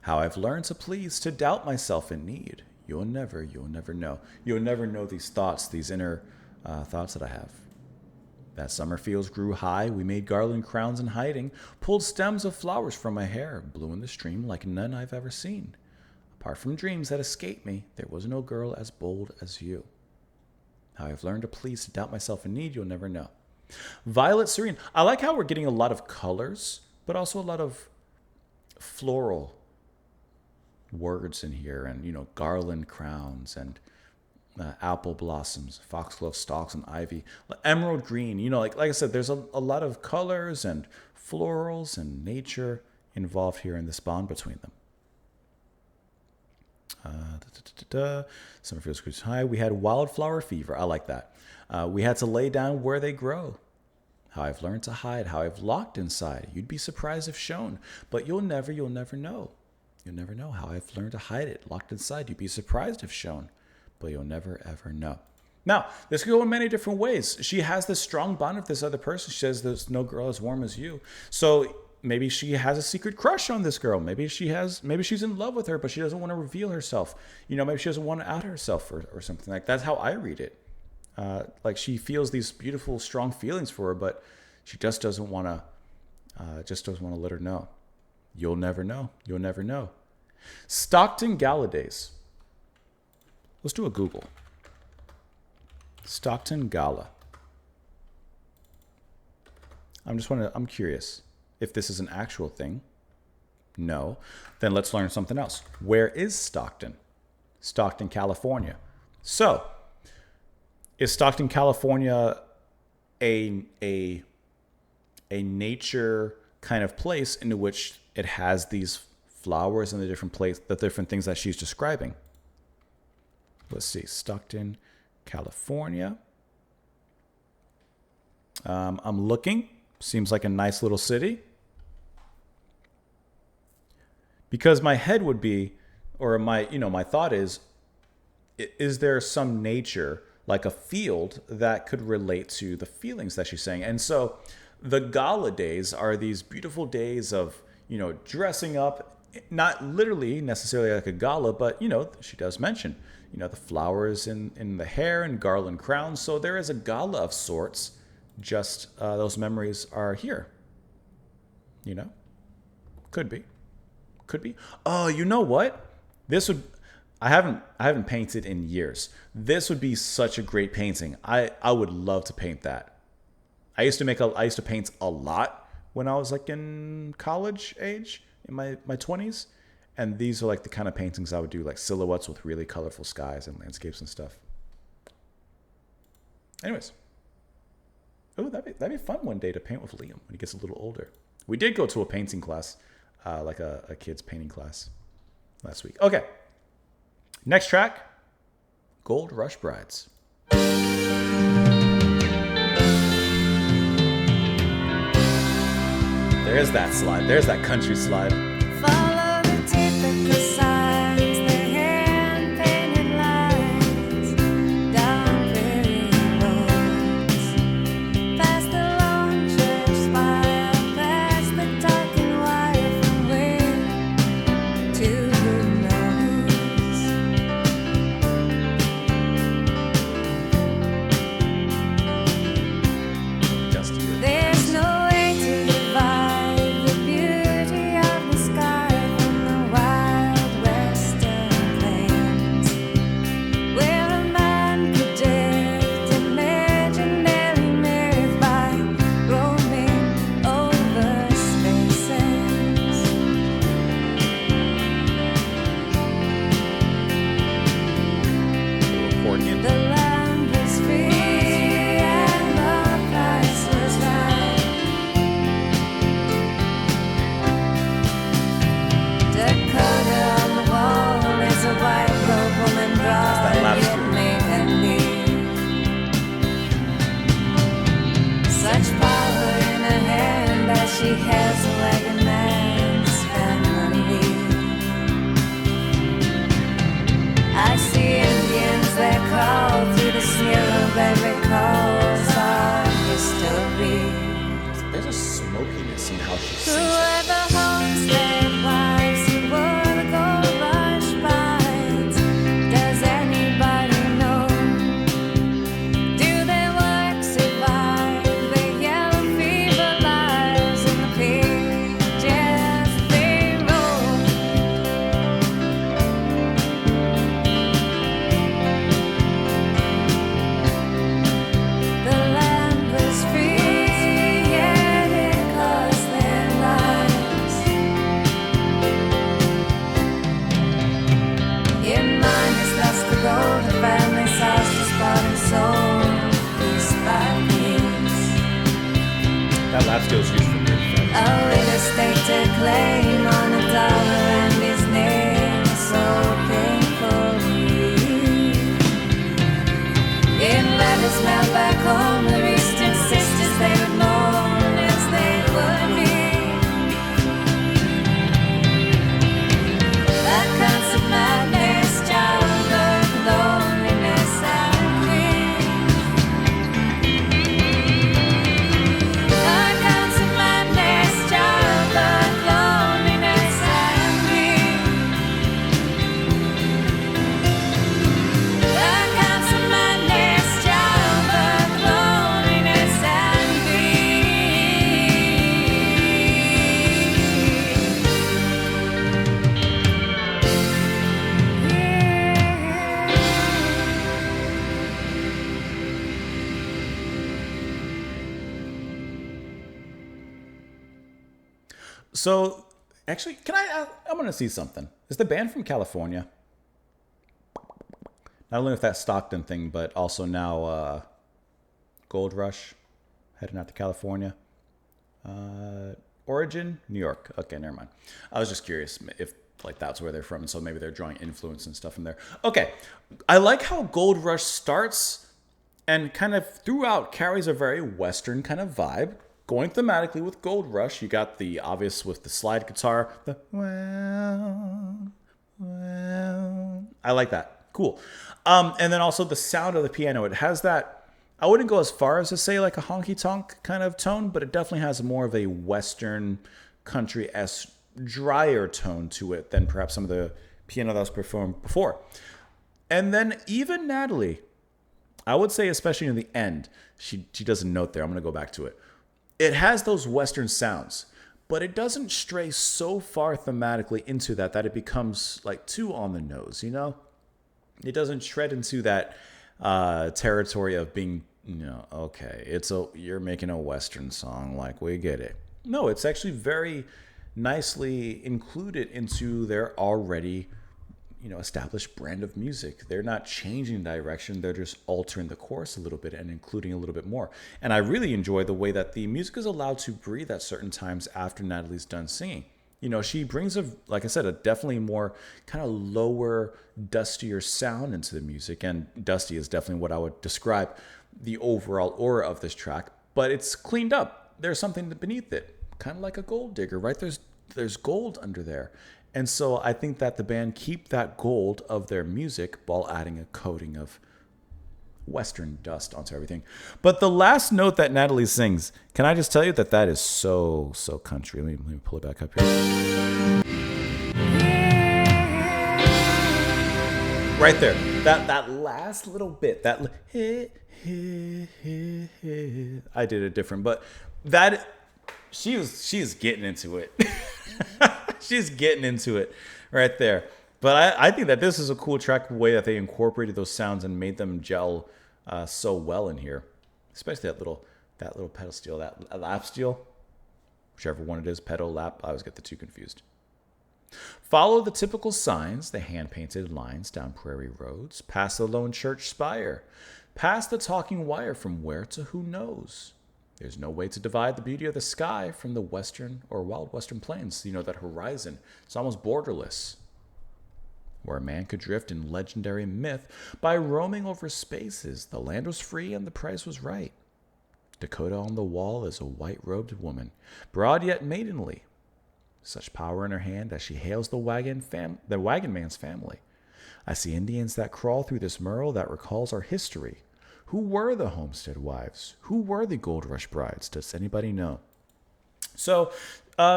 How I've learned to please, to doubt myself in need. You'll never know. You'll never know these thoughts, these inner thoughts that I have. That summer fields grew high, we made garland crowns in hiding, pulled stems of flowers from my hair, blew in the stream like none I've ever seen. Apart from dreams that escape me, there was no girl as bold as you. How I've learned to please, to doubt myself in need, you'll never know. Violet Serene. I like how we're getting a lot of colors, but also a lot of floral words in here, and garland crowns and apple blossoms, foxglove stalks, and ivy, emerald green. Like I said, there's a lot of colors and florals and nature involved here in this bond between them. Summer fields grew high. We had wildflower fever. I like that. We had to lay down where they grow. How I've learned to hide, how I've locked inside. You'd be surprised if shown, but you'll never know. You'll never know how I've learned to hide it, locked inside. You'd be surprised if shown, but you'll never, ever know. Now, this could go in many different ways. She has this strong bond with this other person. She says there's no girl as warm as you. So maybe she has a secret crush on this girl. Maybe she's in love with her, but she doesn't want to reveal herself. Maybe she doesn't want to out herself or something like that. That's how I read it. Like she feels these beautiful, strong feelings for her, but she just doesn't want to let her know. You'll never know. You'll never know. Stockton Gala Days. Let's do a Google. Stockton Gala. I'm curious if this is an actual thing. No. Then let's learn something else. Where is Stockton? Stockton, California. So, is Stockton, California a nature kind of place into which it has these flowers and the different things that she's describing? Let's see, Stockton, California. I'm looking. Seems like a nice little city. Because my head would be, or my thought is there some nature, like a field, that could relate to the feelings that she's saying? And so the gala days are these beautiful days of, dressing up, not literally necessarily like a gala, but, she does mention, the flowers in the hair and garland crowns. So there is a gala of sorts. Just those memories are here. Could be. Oh, you know what? I haven't painted in years. This would be such a great painting. I would love to paint that. I used to paint a lot when I was like in college age, in my 20s. And these are like the kind of paintings I would do, like silhouettes with really colorful skies and landscapes and stuff. Anyways. Oh, that'd be fun one day to paint with Liam when he gets a little older. We did go to a painting class, like a kid's painting class last week. Okay. Next track, Gold Rush Brides. There's that slide. There's that country slide. Follow the typical signs, the hand-painted lines down very roads, past the long church spire, past the talking wire from where to who. skills used for new effects. A real estate claim on $1 and his name so painfully. In letters mailed back home, the eastern sisters they would mourn as they would be. That constant madness, childbirth, loneliness, and grief. That constant madness, childbirth, loneliness, and grief. That constant madness, childbirth, loneliness, and So, actually, I'm going to see something. Is the band from California? Not only with that Stockton thing, but also now Gold Rush, heading out to California. Origin, New York. Okay, never mind. I was just curious if like that's where they're from, and so maybe they're drawing influence and stuff from there. Okay, I like how Gold Rush starts and kind of throughout carries a very Western kind of vibe. Going thematically with Gold Rush, you got the obvious with the slide guitar, the well, I like that. Cool. And then also the sound of the piano. It has that, I wouldn't go as far as to say like a honky tonk kind of tone, but it definitely has more of a Western country-esque drier tone to it than perhaps some of the piano that was performed before. And then even Natalie, I would say especially in the end, she does a note there. I'm going to go back to it. It has those Western sounds, but it doesn't stray so far thematically into that it becomes like too on the nose, you know? It doesn't tread into that territory of being, okay, you're making a Western song, like we get it. No, it's actually very nicely included into their already, established brand of music. They're not changing direction. They're just altering the chorus a little bit and including a little bit more. And I really enjoy the way that the music is allowed to breathe at certain times after Natalie's done singing. She brings like I said, a definitely more kind of lower, dustier sound into the music. And dusty is definitely what I would describe the overall aura of this track. But it's cleaned up. There's something beneath it, kind of like a gold digger, right? There's gold under there. And so I think that the band keep that gold of their music while adding a coating of Western dust onto everything. But the last note that Natalie sings, can I just tell you that is so, so country. Let me pull it back up here. Right there. That last little bit, I did it different, but she's getting into it. She's getting into it right there. But I think that this is a cool track, the way that they incorporated those sounds and made them gel so well in here. Especially that little pedal steel, that lap steel, whichever one it is, pedal, lap. I always get the two confused. Follow the typical signs, the hand-painted lines down prairie roads, past the lone church spire, past the talking wire from where to who knows. There's no way to divide the beauty of the sky from the western or wild western plains. That horizon. It's almost borderless. Where a man could drift in legendary myth by roaming over spaces. The land was free and the price was right. Dakota on the wall is a white-robed woman, broad yet maidenly. Such power in her hand as she hails the wagon man's family. I see Indians that crawl through this mural that recalls our history. Who were the Homestead Wives? Who were the Gold Rush Brides? Does anybody know? So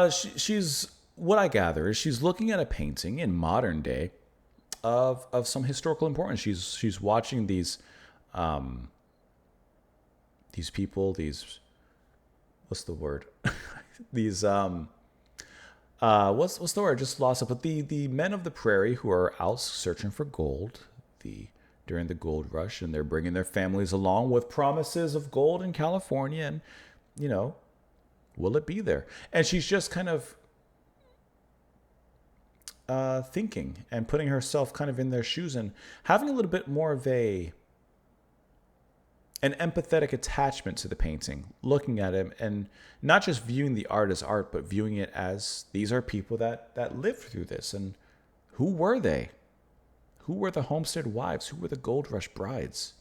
she's, what I gather is she's looking at a painting in modern day of some historical importance. She's watching these people, what's the word? What's the word? I just lost it. But the men of the prairie who are out searching for gold, during the gold rush, and they're bringing their families along with promises of gold in California, and will it be there? And she's just kind of thinking and putting herself kind of in their shoes and having a little bit more of a an empathetic attachment to the painting, looking at him and not just viewing the art as art, but viewing it as these are people that lived through this. And who were they? Who were the homestead wives? Who were the gold rush brides?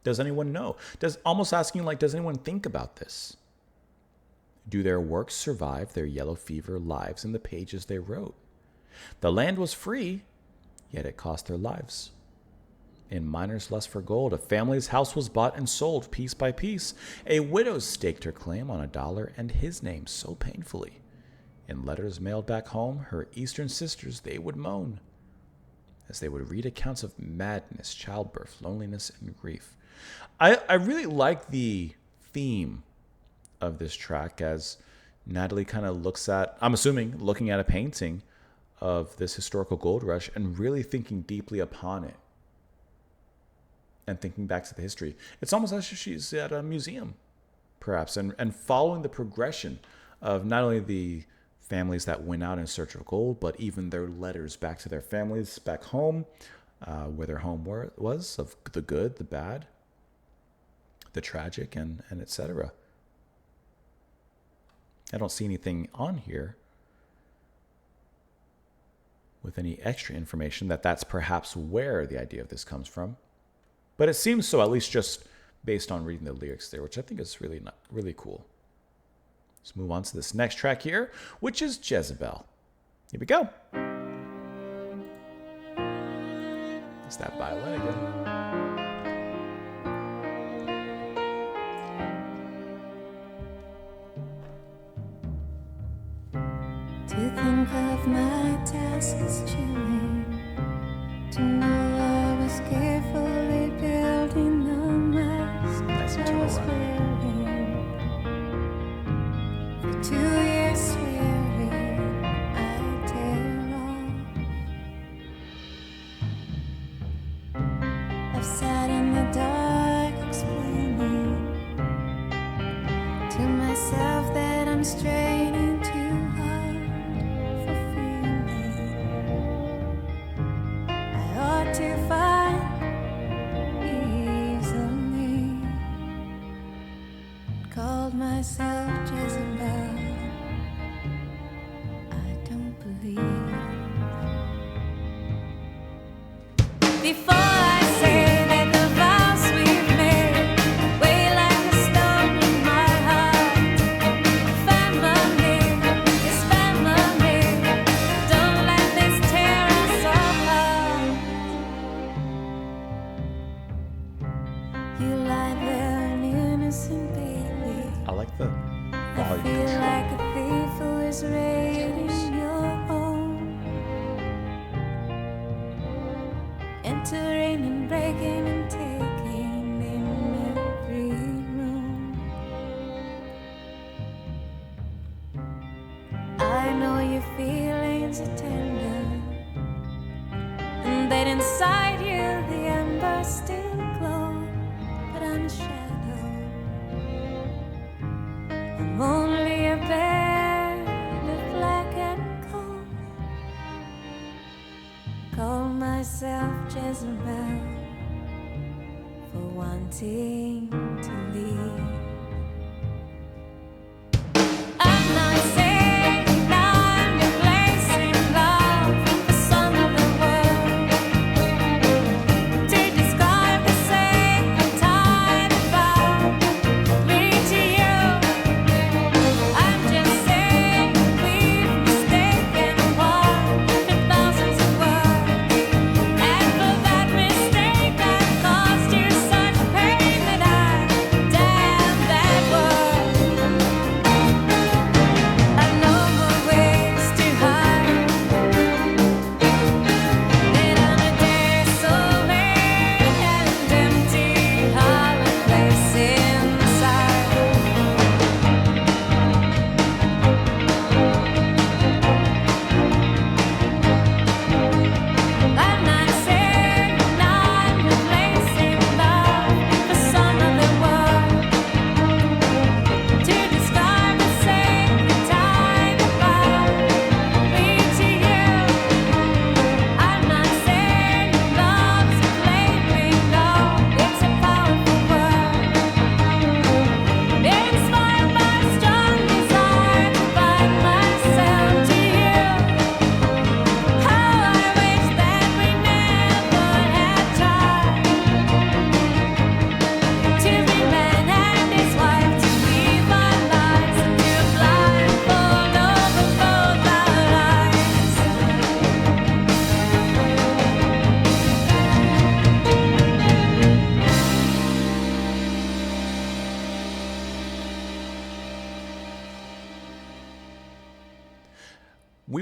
Does anyone know? Almost asking like, does anyone think about this? Do their works survive their yellow fever lives in the pages they wrote? The land was free, yet it cost their lives. In miners' lust for gold, a family's house was bought and sold piece by piece. A widow staked her claim on $1 and his name so painfully. In letters mailed back home, her eastern sisters, they would moan as they would read accounts of madness, childbirth, loneliness, and grief. I really like the theme of this track as Natalie kind of looks at, I'm assuming, looking at a painting of this historical gold rush and really thinking deeply upon it and thinking back to the history. It's almost as if she's at a museum, perhaps, and following the progression of not only the families that went out in search of gold, but even their letters back to their families back home, where their home was, of the good, the bad, the tragic, and etc. I don't see anything on here with any extra information that's perhaps where the idea of this comes from. But it seems so, at least just based on reading the lyrics there, which I think is really cool. Let's move on to this next track here, which is Jezebel. Here we go. It's that violin again. To think of my task as chilling, to know I was carefully building the mask Nice I internal was run. wearing. For 2 years swearing I'd tear off. I've sat in the dark explaining to myself that I'm straining too hard for feeling. I ought to find easily. Called myself Jezebel. I don't believe. Before I say that the vows we've made weigh like a stone in my heart. Family is family. Don't let this tear us apart. You lie there, an innocent baby. I like the I volume feel control. like a thief who is raiding your home, entering and breaking and taking in every room. I know your feelings are tender, and that inside you the embers still glow, but I'm a shadow. I'm only a bed of black and cold. Call myself Jezebel for wanting to leave. I'm not saying I'm replacing love for some of the world. To describe the sacred tie that bound me to you, I'm just saying we've mistaken one for thousands of words. And for that mistake, I caused you such pain that I damn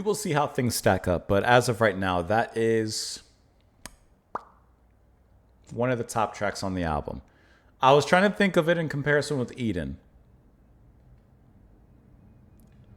we will see how things stack up. But as of right now, that is one of the top tracks on the album. I was trying to think of it in comparison with Eden.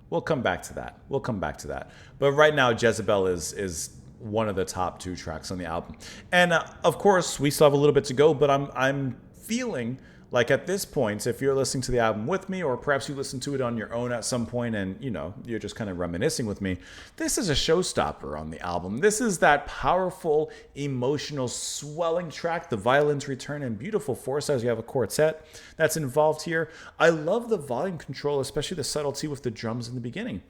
We'll come back to that. We'll come back to that. But right now, Jezebel is one of the top 2 tracks on the album. And of course, we still have a little bit to go, but I'm feeling like at this point, if you're listening to the album with me, or perhaps you listen to it on your own at some point and, you know, you're just kind of reminiscing with me, this is a showstopper on the album. This is that powerful, emotional, swelling track. The violins return in beautiful force as you have a quartet that's involved here. I love the volume control, especially the subtlety with the drums in the beginning.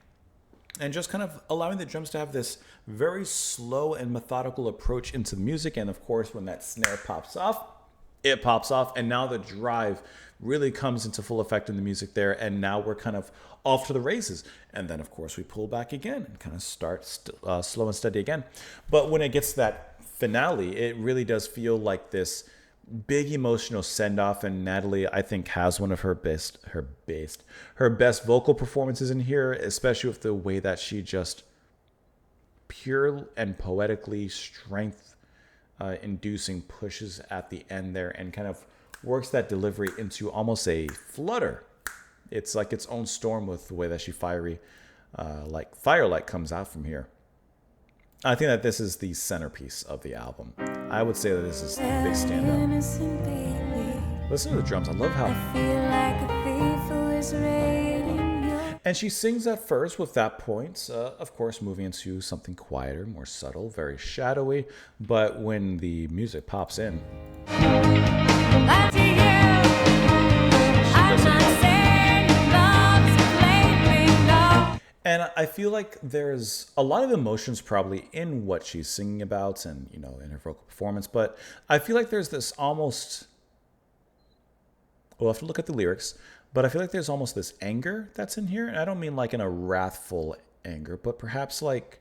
And just kind of allowing the drums to have this very slow and methodical approach into the music. And of course, when that snare pops off, it pops off, and now the drive really comes into full effect in the music there, and now we're kind of off to the races. And then, of course, we pull back again and kind of start slow and steady again. But when it gets to that finale, it really does feel like this big emotional send-off, and Natalie, I think, has one of her best vocal performances in here, especially with the way that she just pure and poetically inducing pushes at the end there and kind of works that delivery into almost a flutter. It's like its own storm with the way that she like firelight comes out from here. I think that this is the centerpiece of the album. I would say that this is the big standout. Listen to the drums. I love how... I feel like a thief who is raiding your... And she sings at first with that point, of course, moving into something quieter, more subtle, very shadowy. But when the music pops in... Like to you, I'm not saying love's a plaything, no. And I feel like there's a lot of emotions probably in what she's singing about and, you know, in her vocal performance. But I feel like there's this almost... We'll have to look at the lyrics. But I feel like there's almost this anger that's in here. And I don't mean like in a wrathful anger, but perhaps like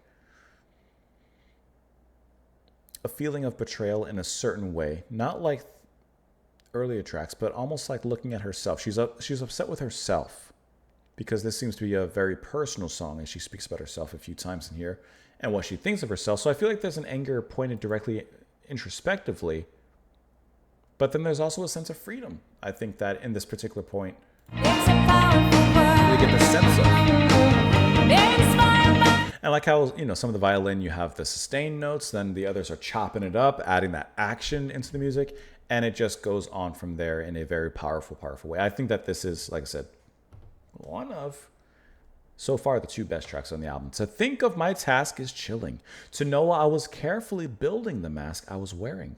a feeling of betrayal in a certain way. Not like earlier tracks, but almost like looking at herself. She's upset with herself because this seems to be a very personal song, and she speaks about herself a few times in here and what she thinks of herself. So I feel like there's an anger pointed directly introspectively, but then there's also a sense of freedom. I think that in this particular point, It's a powerful word. we get the sense of. Inspired by... And like how, you know, some of the violin, you have the sustained notes, then the others are chopping it up, adding that action into the music, and it just goes on from there in a very powerful, powerful way. I think that this is, like I said, one of, so far, the 2 best tracks on the album. To think of my task is chilling. To know I was carefully building the mask I was wearing.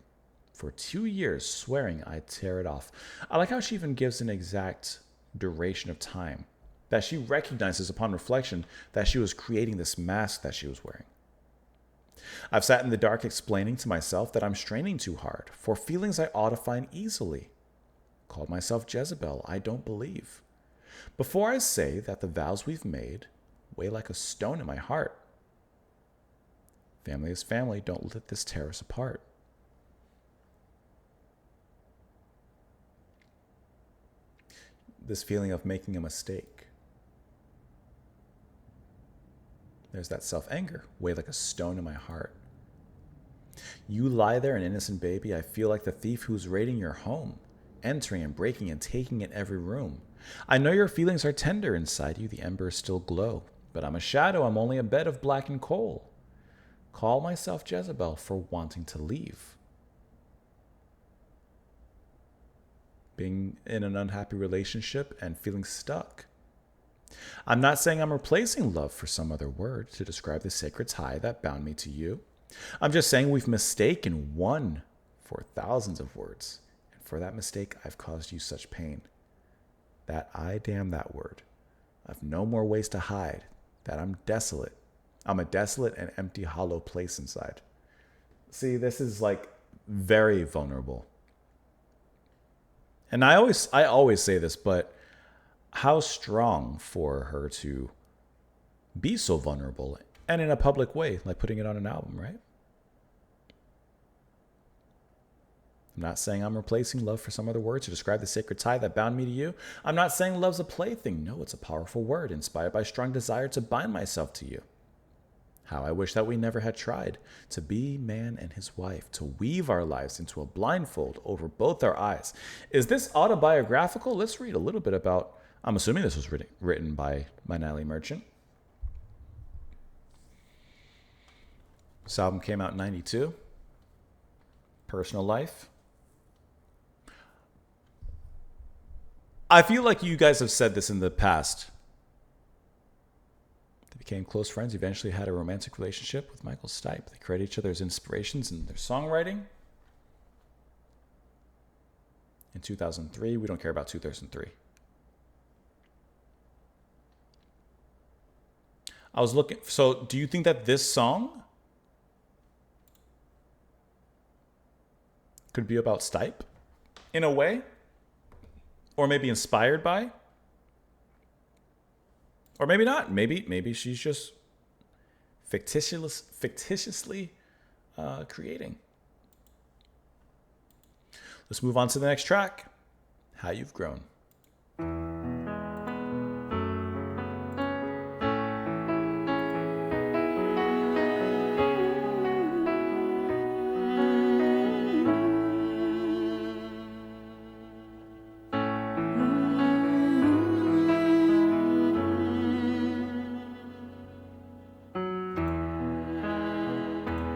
For 2 years, swearing I'd tear it off. I like how she even gives an exact duration of time that she recognizes upon reflection that she was creating this mask that she was wearing. I've sat in the dark explaining to myself that I'm straining too hard for feelings I ought to find easily. Called myself Jezebel, I don't believe. Before I say that the vows we've made weigh like a stone in my heart. Family is family, don't let this tear us apart. This feeling of making a mistake. There's that self-anger, weigh like a stone in my heart. You lie there, an innocent baby. I feel like the thief who's raiding your home, entering and breaking and taking in every room. I know your feelings are tender inside you, the embers still glow. But I'm a shadow, I'm only a bed of blackened coal. Call myself Jezebel for wanting to leave. Being in an unhappy relationship and feeling stuck. I'm not saying I'm replacing love for some other word to describe the sacred tie that bound me to you. I'm just saying we've mistaken one for thousands of words. And for that mistake, I've caused you such pain. That I damn that word. I've no more ways to hide. That I'm desolate. I'm a desolate and empty hollow place inside. See, this is like very vulnerable. And I always say this, but how strong for her to be so vulnerable and in a public way, like putting it on an album, right? I'm not saying I'm replacing love for some other word to describe the sacred tie that bound me to you. I'm not saying love's a plaything. No, it's a powerful word inspired by strong desire to bind myself to you. How I wish that we never had tried to be man and his wife, to weave our lives into a blindfold over both our eyes. Is this autobiographical? Let's read a little bit about. I'm assuming this was written by Natalie Merchant. This album came out in 92. Personal life. I feel like you guys have said this in the past. They became close friends, eventually had a romantic relationship with Michael Stipe. They credit each other as inspirations in their songwriting. In 2003, we don't care about 2003. I was looking, so do you think that this song could be about Stipe in a way? Or maybe inspired by? Or maybe not. Maybe she's just fictitiously creating. Let's move on to the next track. How You've Grown.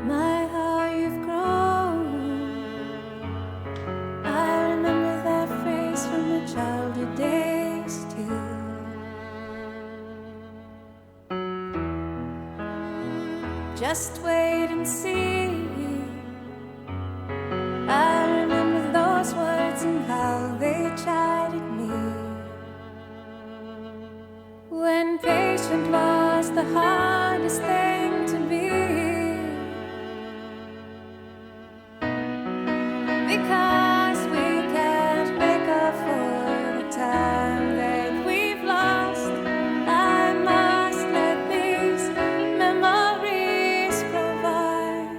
My, how you've grown. I remember that face from the childhood days too. Just wait and see. I remember those words and how they chided me. When patient was the hardest thing to be. Because we can't make up for the time that we've lost, I must let these memories provide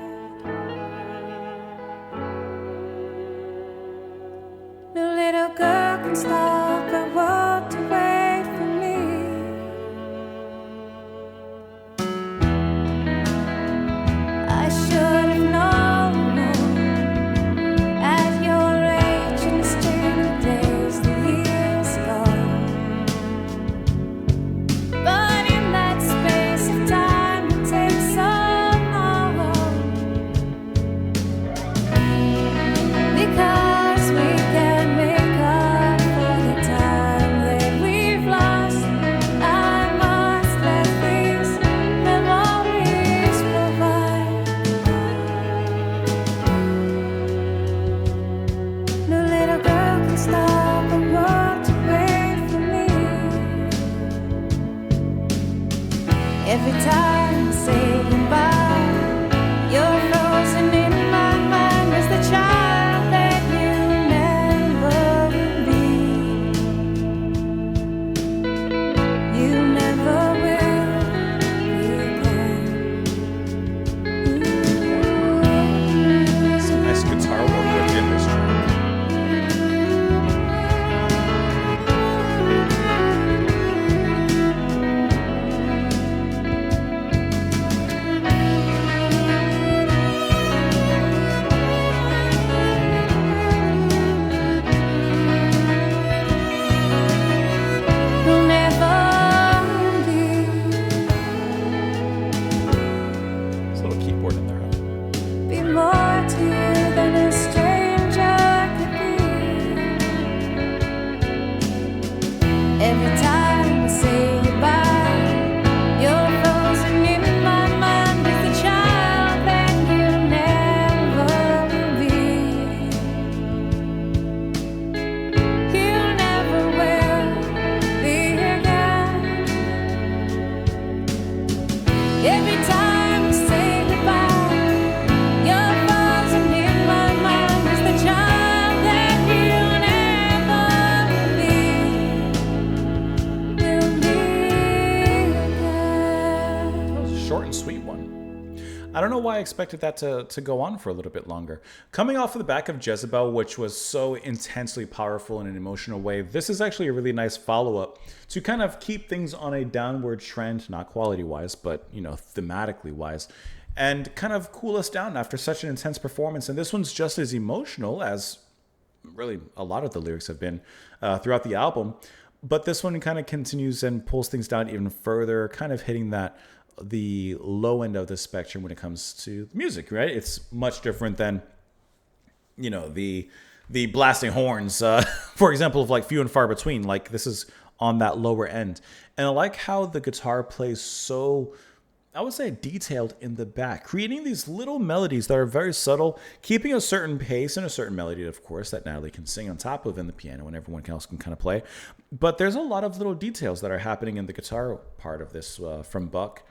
I expected that to go on for a little bit longer. Coming off of the back of Jezebel, which was so intensely powerful in an emotional way, this is actually a really nice follow-up to kind of keep things on a downward trend, not quality-wise, but, thematically wise, and kind of cool us down after such an intense performance. And this one's just as emotional as really a lot of the lyrics have been throughout the album. But this one kind of continues and pulls things down even further, kind of hitting the low end of the spectrum when it comes to music, right? It's much different than, the blasting horns, for example, of like Few and Far Between. Like this is on that lower end. And I like how the guitar plays so, I would say, detailed in the back, creating these little melodies that are very subtle, keeping a certain pace and a certain melody, of course, that Natalie can sing on top of in the piano and everyone else can kind of play. But there's a lot of little details that are happening in the guitar part of this from Buck.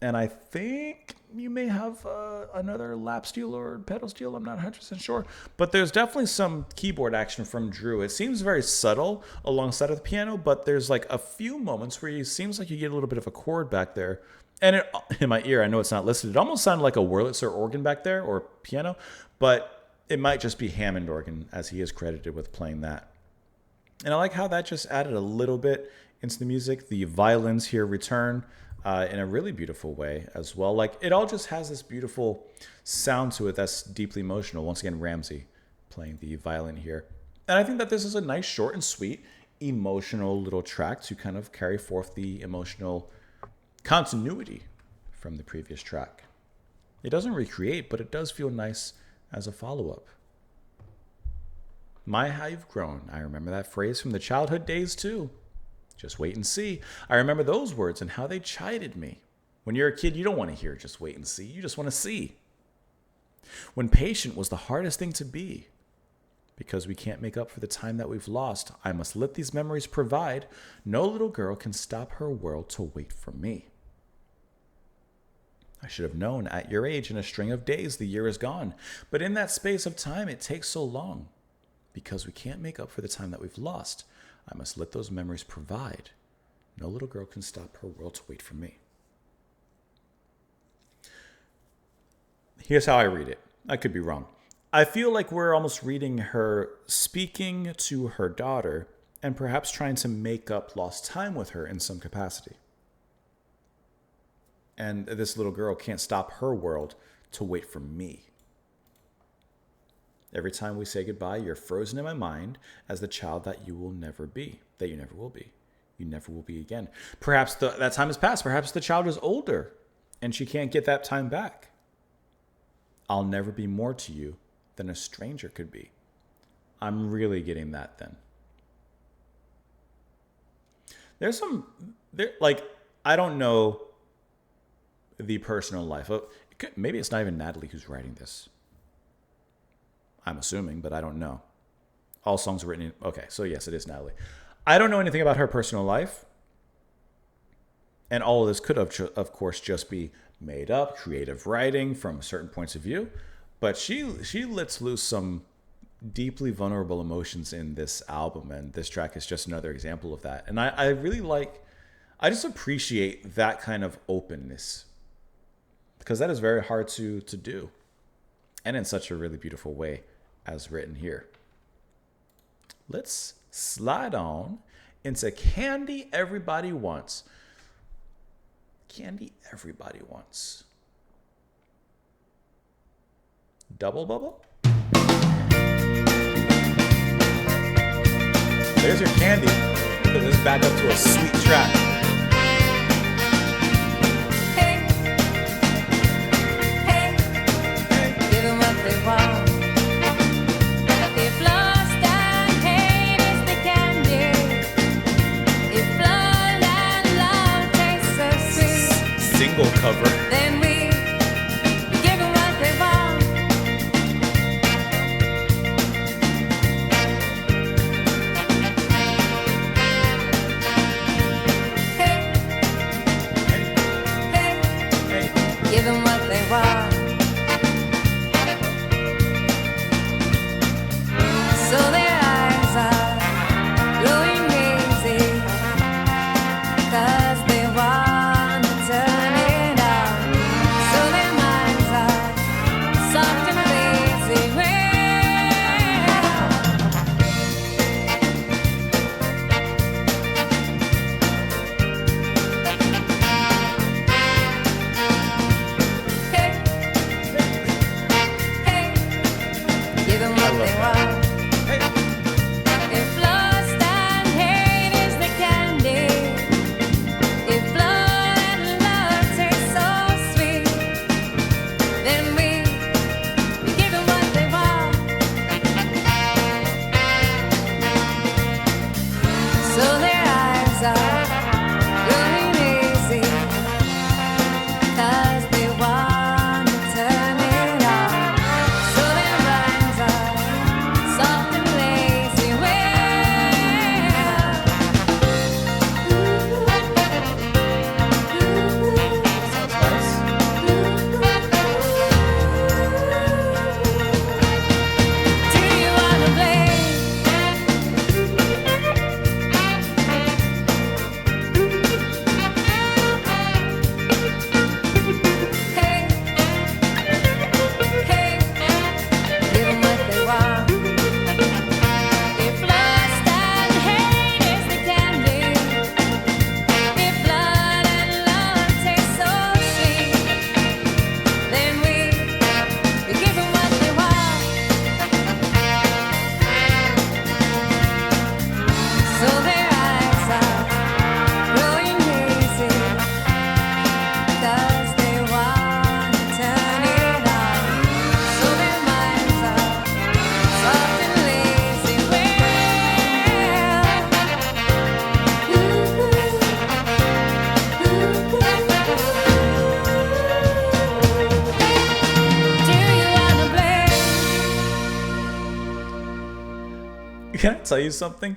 And I think you may have another lap steel or pedal steel. I'm not 100% sure. But there's definitely some keyboard action from Drew. It seems very subtle alongside of the piano, but there's like a few moments where it seems like you get a little bit of a chord back there. And in my ear, I know it's not listed. It almost sounded like a Wurlitzer organ back there or piano, but it might just be Hammond organ as he is credited with playing that. And I like how that just added a little bit into the music. The violins here return in a really beautiful way as well. Like it all just has this beautiful sound to it that's deeply emotional. Once again, Ramsey playing the violin here. And I think that this is a nice, short and sweet, emotional little track to kind of carry forth the emotional continuity from the previous track. It doesn't recreate, but it does feel nice as a follow-up. My, how you've grown. I remember that phrase from the childhood days too. Just wait and see. I remember those words and how they chided me. When you're a kid, you don't want to hear just wait and see. You just want to see. When patient was the hardest thing to be. Because we can't make up for the time that we've lost, I must let these memories provide. No little girl can stop her world to wait for me. I should have known at your age in a string of days the year is gone. But in that space of time, it takes so long. Because we can't make up for the time that we've lost, I must let those memories provide. No little girl can stop her world to wait for me. Here's how I read it. I could be wrong. I feel like we're almost reading her speaking to her daughter and perhaps trying to make up lost time with her in some capacity. And this little girl can't stop her world to wait for me. Every time we say goodbye, you're frozen in my mind as the child that you will never be, that you never will be. You never will be again. Perhaps that time has passed. Perhaps the child is older and she can't get that time back. I'll never be more to you than a stranger could be. I'm really getting that then. I don't know the personal life. Maybe it's not even Natalie who's writing this. I'm assuming, but I don't know. All songs are written in... Okay, so yes, it is Natalie. I don't know anything about her personal life. And all of this could, of course, just be made up, creative writing from certain points of view. But she lets loose some deeply vulnerable emotions in this album. And this track is just another example of that. And I really I just appreciate that kind of openness. Because that is very hard to do. And in such a really beautiful way as written here. Let's slide on into Candy Everybody Wants. Candy Everybody Wants. Double bubble? There's your candy. Put this back up to a sweet track. Single cover. Then we give them what they want. Can I tell you something?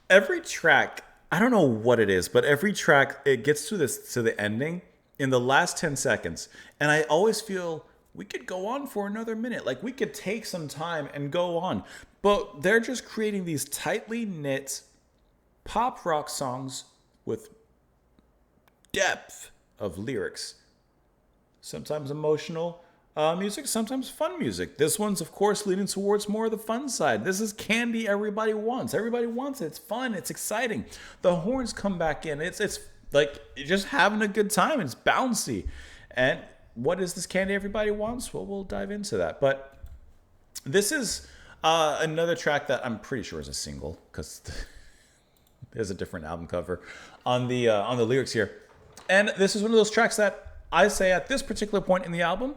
Every track, I don't know what it is, but every track it gets to the ending in the last 10 seconds, and I always feel we could go on for another minute. Like we could take some time and go on. But they're just creating these tightly knit pop rock songs with depth of lyrics. Sometimes emotional music, sometimes fun music. This one's, of course, leaning towards more of the fun side. This is candy everybody wants. Everybody wants it. It's fun. It's exciting. The horns come back in. It's like you're just having a good time. It's bouncy. And what is this candy everybody wants? Well, we'll dive into that. But this is another track that I'm pretty sure is a single because there's a different album cover on the lyrics here. And this is one of those tracks that I say at this particular point in the album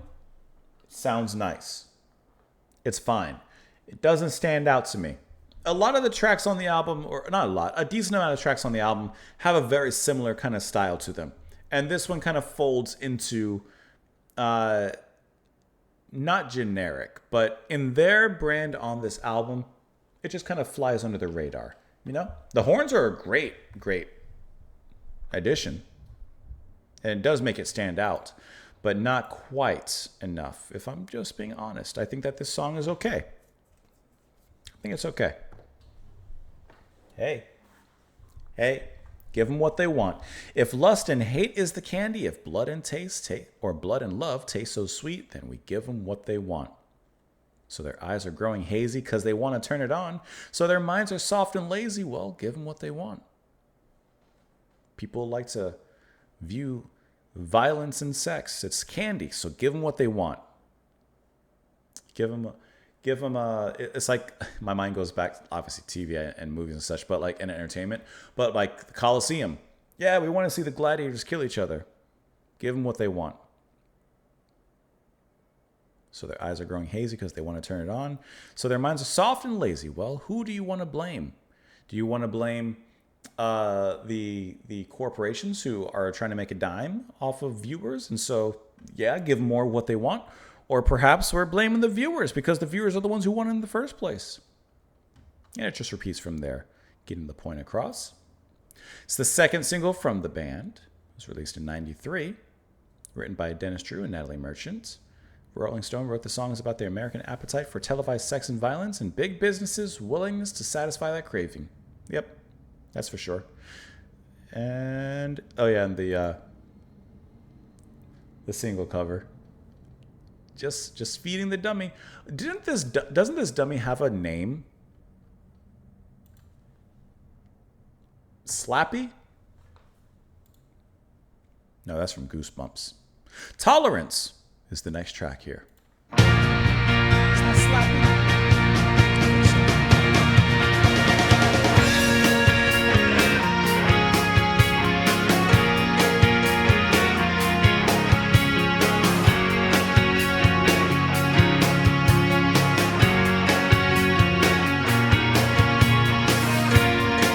sounds nice. It's fine. It doesn't stand out to me. A lot of the tracks on the album, or not a lot, a decent amount of tracks on the album have a very similar kind of style to them. And this one kind of folds into not generic, but in their brand on this album, it just kind of flies under the radar. You know, the horns are a great addition, and it does make it stand out, but not quite enough. If I'm just being honest, I think that this song is okay. I think it's okay. Hey, give them what they want. If lust and hate is the candy, if blood and blood and love taste so sweet, then we give them what they want. So their eyes are growing hazy because they want to turn it on. So their minds are soft and lazy. Well, give them what they want. People like to view violence and sex. It's candy. So give them what they want. Give them it's like my mind goes back, obviously TV and movies and such, but like in entertainment, but like the Coliseum. Yeah, we want to see the gladiators kill each other. Give them what they want. So their eyes are growing hazy because they want to turn it on. So their minds are soft and lazy. Well, who do you want to blame? Do you want to blame the corporations who are trying to make a dime off of viewers? And so, yeah, give them more what they want. Or perhaps we're blaming the viewers because the viewers are the ones who won in the first place. And it just repeats from there, getting the point across. It's the second single from the band. It was released in '93, written by Dennis Drew and Natalie Merchant. Rolling Stone wrote the songs about their American appetite for televised sex and violence and big businesses' willingness to satisfy that craving. Yep, that's for sure. And, oh yeah, and the single cover. Just feeding the dummy. Doesn't this dummy have a name? Slappy? No, that's from Goosebumps. Tolerance is the next track here. It's not Slappy.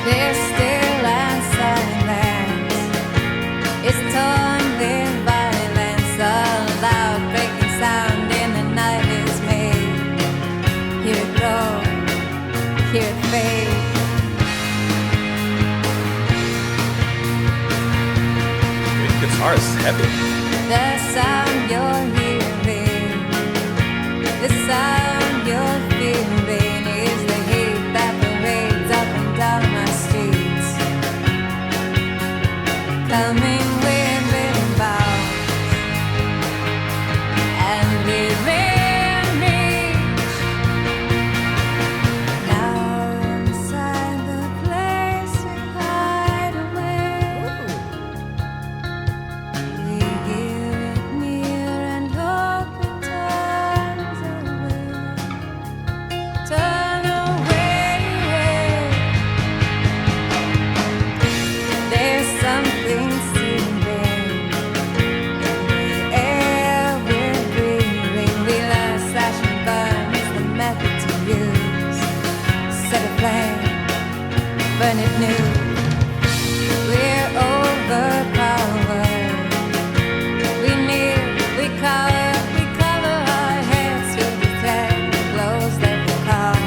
There's still and silence. It's torn with violence. A loud breaking sound in the night is made. Hear it grow, hear it fade. The guitar is heavy. The sound you're hearing, the sound you're feeling is the heat that parades up and down our streets. Coming with rhythm bounds and within reach. Now inside the place we hide away, we hear it near and hope it turns away. Turn away. There's something soothing in the air we're breathing. We learn slash and burn is the method to use. Set a flame, burn it new. We're overpowered. We kneel, we cover our heads to detect the blows that will come.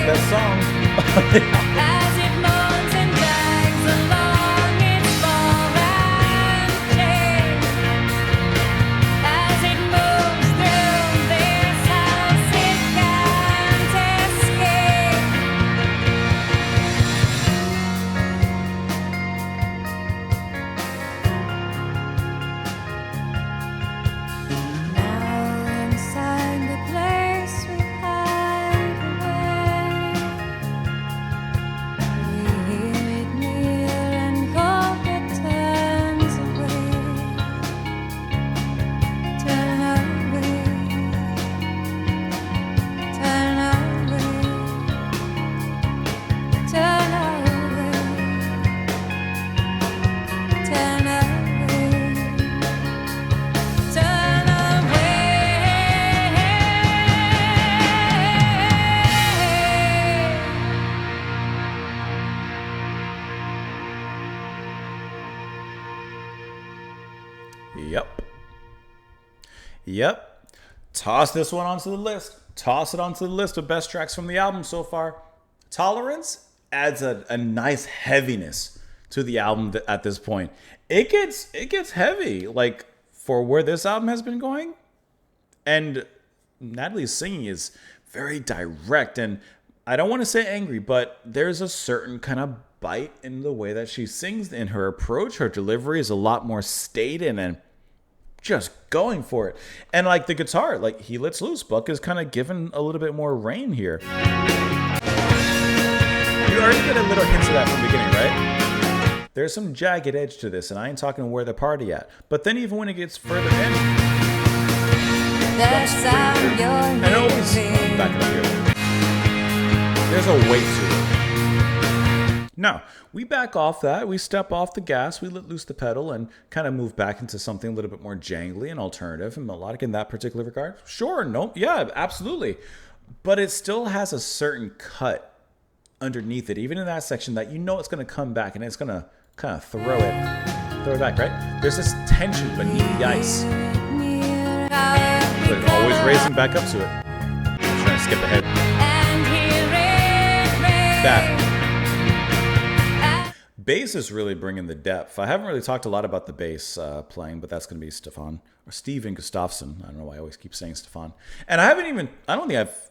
that song. As it moans and drags along its foreign chain, as it moves through this house, it can't escape. Now inside the place we hide away, we hear it near and hope it turns away. Turn away, turn away, turn away, turn away. Turn away. Yep. Yep. Toss this one onto the list. Toss it onto the list of best tracks from the album so far. Tolerance adds a nice heaviness to the album at this point. It gets heavy, like for where this album has been going. And Natalie's singing is very direct, and I don't want to say angry, but there's a certain kind of bite in the way that she sings. In her approach, her delivery is a lot more stated and just going for it. And like the guitar, like He Lets Loose, Buck is kind of given a little bit more reign here. You already get a little hints of that from the beginning, right? There's some jagged edge to this, and I ain't talking where the party at. But then even when it gets further in, The sound you're and it always hearing. back it up here. There's a weight to it. Now, we back off that. We step off the gas. We let loose the pedal and kind of move back into something a little bit more jangly and alternative and melodic in that particular regard. Sure, no, yeah, absolutely. But it still has a certain cut underneath it, even in that section, that you know it's going to come back and it's going to kind of throw it back, right? There's this tension beneath the ice, but always raising back up to it. I'm trying to skip ahead. And hear it rain. That bass is really bringing the depth. I haven't really talked a lot about the bass playing, but that's going to be Stefan or Steven Gustafsson. I don't know why I always keep saying Stefan. And I don't think I've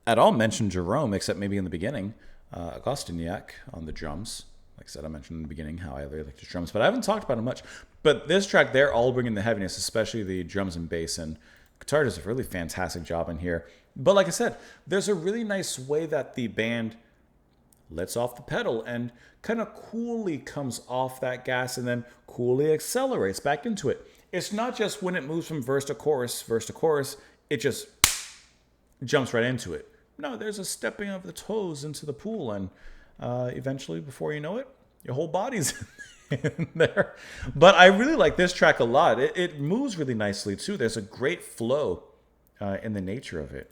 at all mentioned Jerome, except maybe in the beginning. Agostiniak on the drums. Like I said, I mentioned in the beginning how I really like the drums, but I haven't talked about it much. But this track, they're all bringing the heaviness, especially the drums and bass, and guitar does a really fantastic job in here. But like I said, there's a really nice way that the band lets off the pedal and kind of coolly comes off that gas and then coolly accelerates back into it. It's not just when it moves from verse to chorus, it just jumps right into it. No, there's a stepping of the toes into the pool, and eventually, before you know it, your whole body's in there. But I really like this track a lot. It moves really nicely, too. There's a great flow in the nature of it.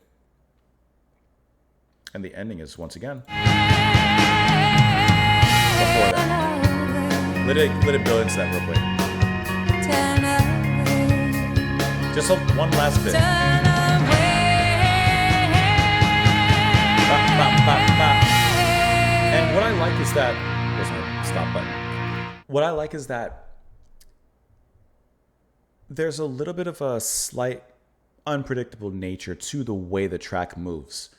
And the ending is, once again, before that. Let it build into that real quick. Turn away. Just one last bit. Turn away. And what I like is that, there's no stop button. What I like is that there's a little bit of a slight unpredictable nature to the way the track moves.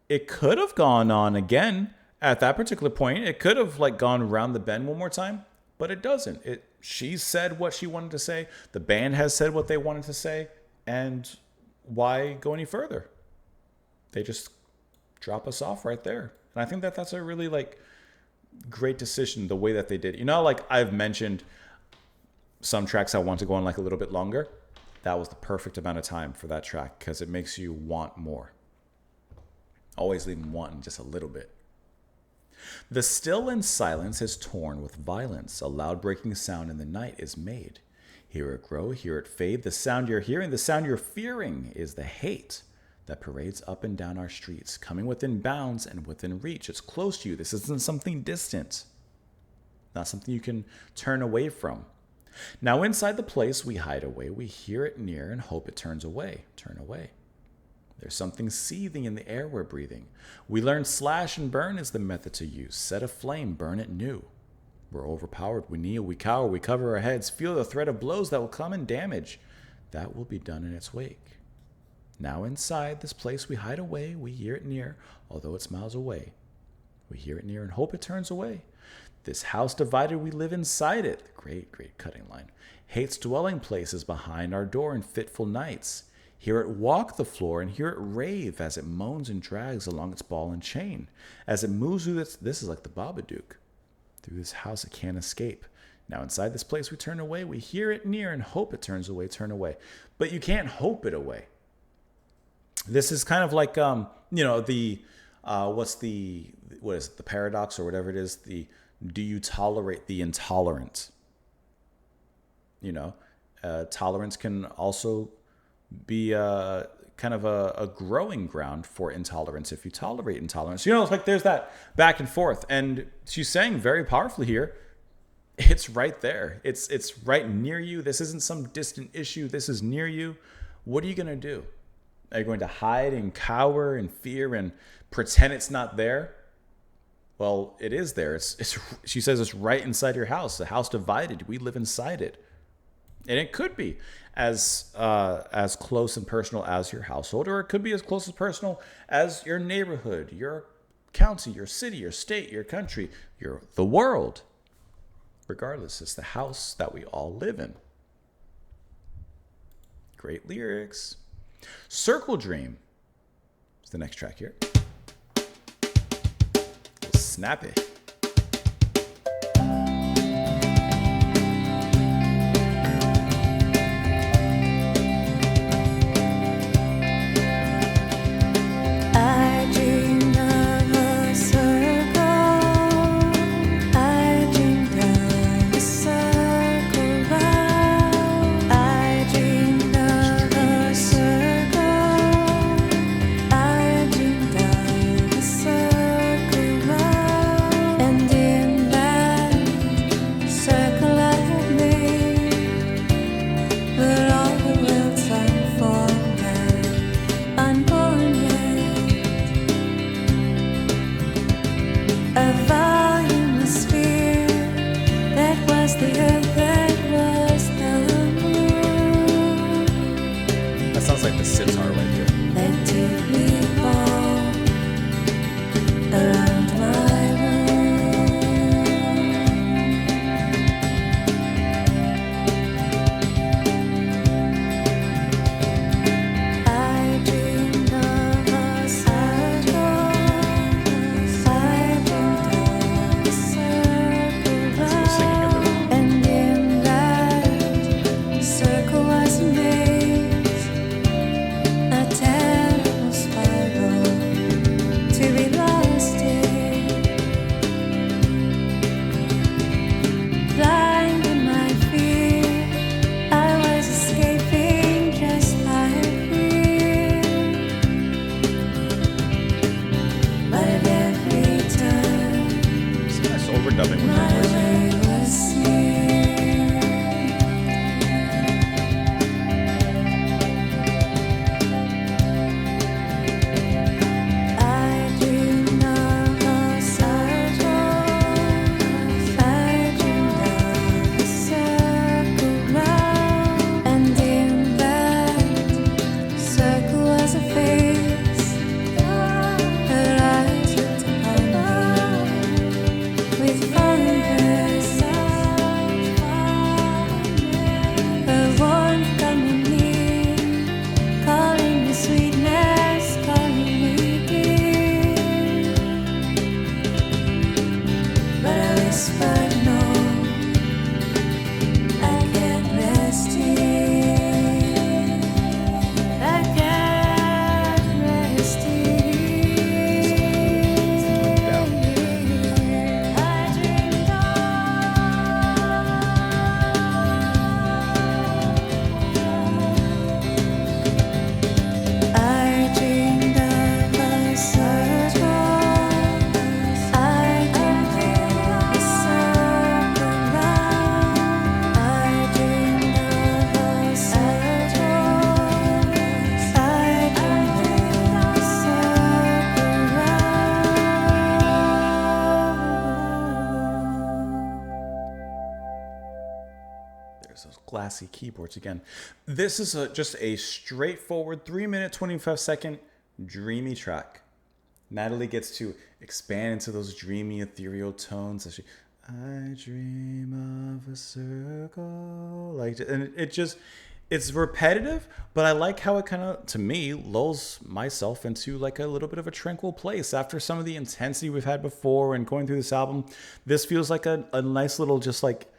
It could have gone on again at that particular point. It could have like gone around the bend one more time, but it doesn't. She said what she wanted to say. The band has said what they wanted to say, and why go any further? They just drop us off right there. And I think that that's a really like great decision, the way that they did. You know, like I've mentioned some tracks I want to go on like a little bit longer. That was the perfect amount of time for that track because it makes you want more. Always leave them wanting just a little bit. The still and silence is torn with violence. A loud breaking sound in the night is made. Hear it grow, hear it fade. The sound you're hearing, the sound you're fearing is the hate that parades up and down our streets, coming within bounds and within reach. It's close to you. This isn't something distant, not something you can turn away from. Now inside the place we hide away, we hear it near and hope it turns away. Turn away. There's something seething in the air we're breathing. We learn slash and burn is the method to use. Set a flame, burn it new. We're overpowered, we kneel, we cower, we cover our heads, feel the threat of blows that will come and damage. That will be done in its wake. Now inside this place we hide away, we hear it near, although it's miles away. We hear it near and hope it turns away. This house divided, we live inside it. Great, great cutting line. Hates dwelling places behind our door in fitful nights. Hear it walk the floor and hear it rave as it moans and drags along its ball and chain. As it moves through this is like the Babadook. Through this house it can't escape. Now inside this place we turn away. We hear it near and hope it turns away, turn away. But you can't hope it away. This is kind of like, the, what is it, the paradox or whatever it is, do you tolerate the intolerant? Tolerance can also be kind of a growing ground for intolerance if you tolerate intolerance. It's like there's that back and forth. And she's saying very powerfully here, it's right there. It's right near you. This isn't some distant issue. This is near you. What are you going to do? Are you going to hide and cower and fear and pretend it's not there? Well, it is there. She says it's right inside your house. The house divided. We live inside it. And it could be as close and personal as your household, or it could be as close and personal as your neighborhood, your county, your city, your state, your country, the world. Regardless, it's the house that we all live in. Great lyrics. Circle Dream is the next track here. Snappy. I dreamed of a circle. I dreamed of a circle round. I dreamed of a circle. I dreamed of a circle round. And in that circle I had made, but all the world's unformed, unborn yet. A volume, a sphere, that was the earth, that was the moon. That sounds like the sitar right there. That took me all around my room. I dreamed of a circle. I dreamed of a circle round. And in that circle was a maze, a terrible spiral to be lost in. glassy keyboards again. This is just a straightforward 3-minute, 25-second dreamy track. Natalie gets to expand into those dreamy, ethereal tones as she, I dream of a circle. Like, and it's repetitive, but I like how it kind of, to me, lulls myself into like a little bit of a tranquil place after some of the intensity we've had before and going through this album. This feels like a nice little just like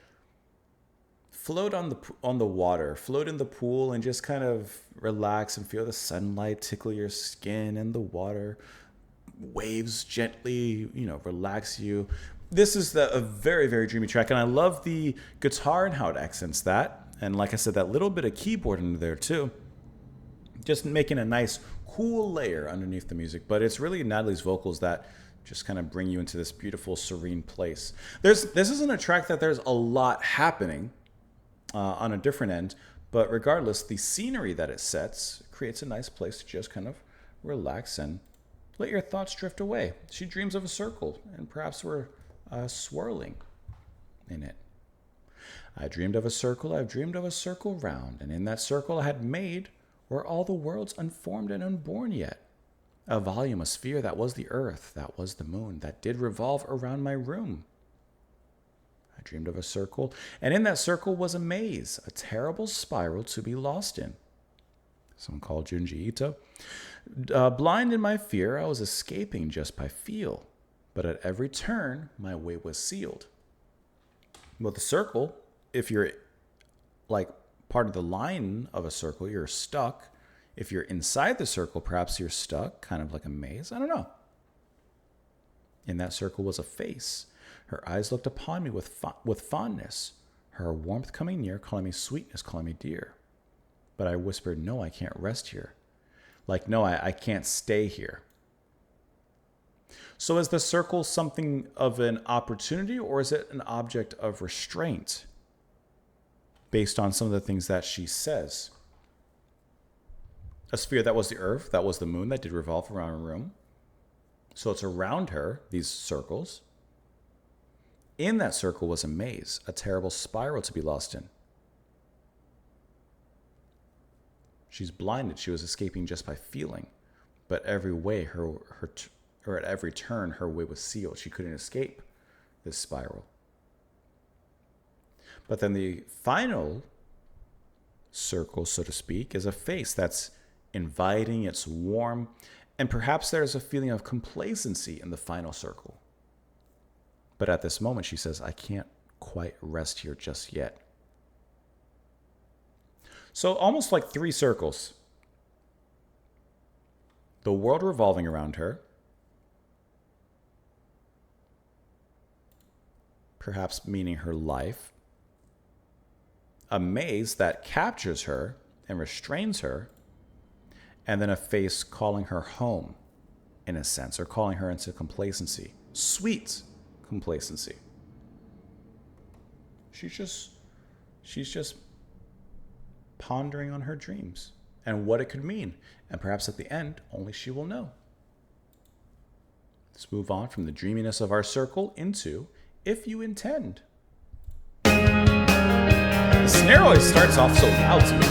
float on the water, float in the pool and just kind of relax and feel the sunlight tickle your skin and the water waves gently, relax you. This is a very, very dreamy track, and I love the guitar and how it accents that. And like I said, that little bit of keyboard in there too, just making a nice, cool layer underneath the music. But it's really Natalie's vocals that just kind of bring you into this beautiful, serene place. This isn't a track that there's a lot happening on a different end, but regardless, the scenery that it sets creates a nice place to just kind of relax and let your thoughts drift away. She dreams of a circle, and perhaps we're swirling in it. I dreamed of a circle, I've dreamed of a circle round, and in that circle I had made were all the worlds unformed and unborn yet. A volume, a sphere that was the earth, that was the moon, that did revolve around my room. I dreamed of a circle, and in that circle was a maze, a terrible spiral to be lost in. Someone called Junji Ito. Blind in my fear, I was escaping just by feel, but at every turn my way was sealed. Well, the circle, if you're like part of the line of a circle, you're stuck. If you're inside the circle, perhaps you're stuck, kind of like a maze. I don't know. In that circle was a face. Her eyes looked upon me with fondness. Her warmth coming near, calling me sweetness, calling me dear. But I whispered, no, I can't rest here. Like, no, I can't stay here. So is the circle something of an opportunity, or is it an object of restraint? Based on some of the things that she says. A sphere that was the earth, that was the moon, that did revolve around a room. So it's around her, these circles. In that circle was a maze, a terrible spiral to be lost in. She's blinded. She was escaping just by feeling. But every way, at every turn, her way was sealed. She couldn't escape this spiral. But then the final circle, so to speak, is a face that's inviting, it's warm, and perhaps there's a feeling of complacency in the final circle. But at this moment, she says, I can't quite rest here just yet. So almost like 3 circles. The world revolving around her, perhaps meaning her life, a maze that captures her and restrains her, and then a face calling her home, in a sense, or calling her into complacency. Sweet complacency. She's just pondering on her dreams and what it could mean. And perhaps at the end, only she will know. Let's move on from the dreaminess of our circle into If You Intend. The snare always starts off so loud to me.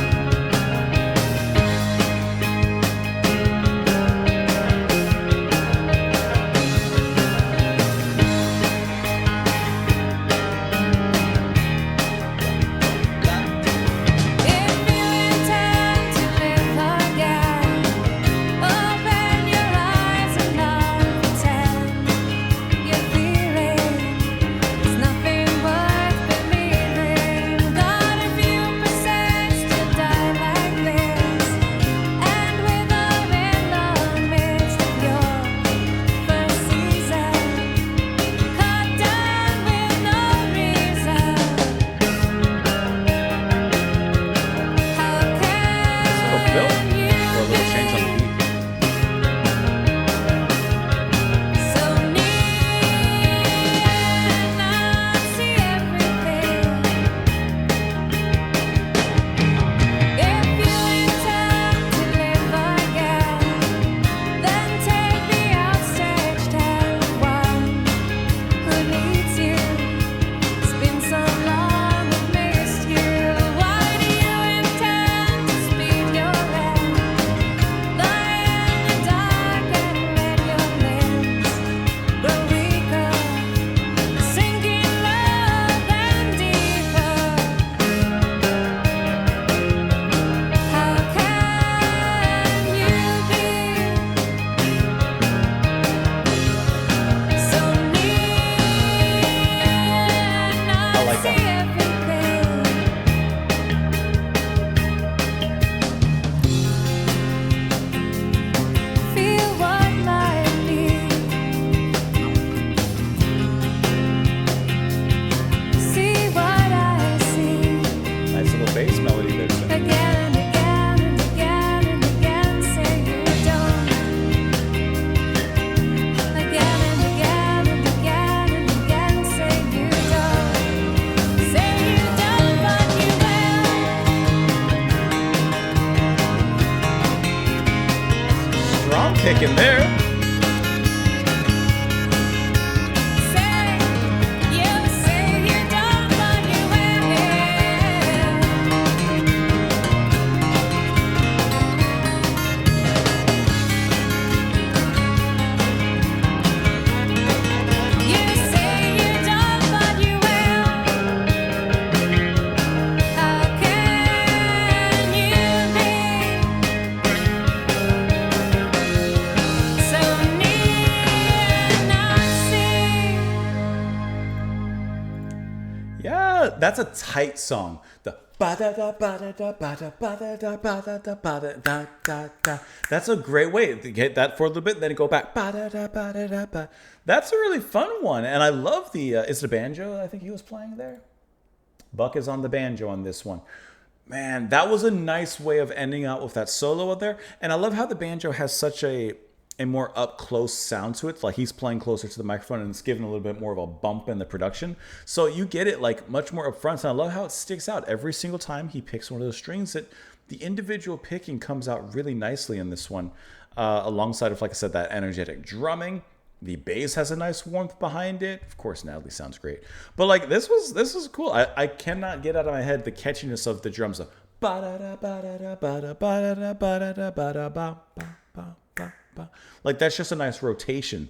Nothing worth believing. God, if you persist, you'll die. picking there. Say you don't, but you will. You say you don't, but you will. How can you be so near and not see? Yeah, that's a tight song. The ba-da-da, ba-da-da, ba-da, ba-da-da, ba-da-da, ba-da-da, da, da. That's a great way to get that for a little bit, then go back. Ba-da-da, ba-da-da, ba. That's a really fun one. And I love the, it's the banjo I think he was playing there. Buck is on the banjo on this one. Man, that was a nice way of ending out with that solo out there. And I love how the banjo has such a more up close sound to it. Like he's playing closer to the microphone and it's giving a little bit more of a bump in the production. So you get it like much more upfront. And I love how it sticks out every single time he picks one of those strings. That the individual picking comes out really nicely in this one, alongside of, like I said, that energetic drumming. The bass has a nice warmth behind it. Of course, Natalie sounds great. But like this was cool. I cannot get out of my head the catchiness of the drums. Like that's just a nice rotation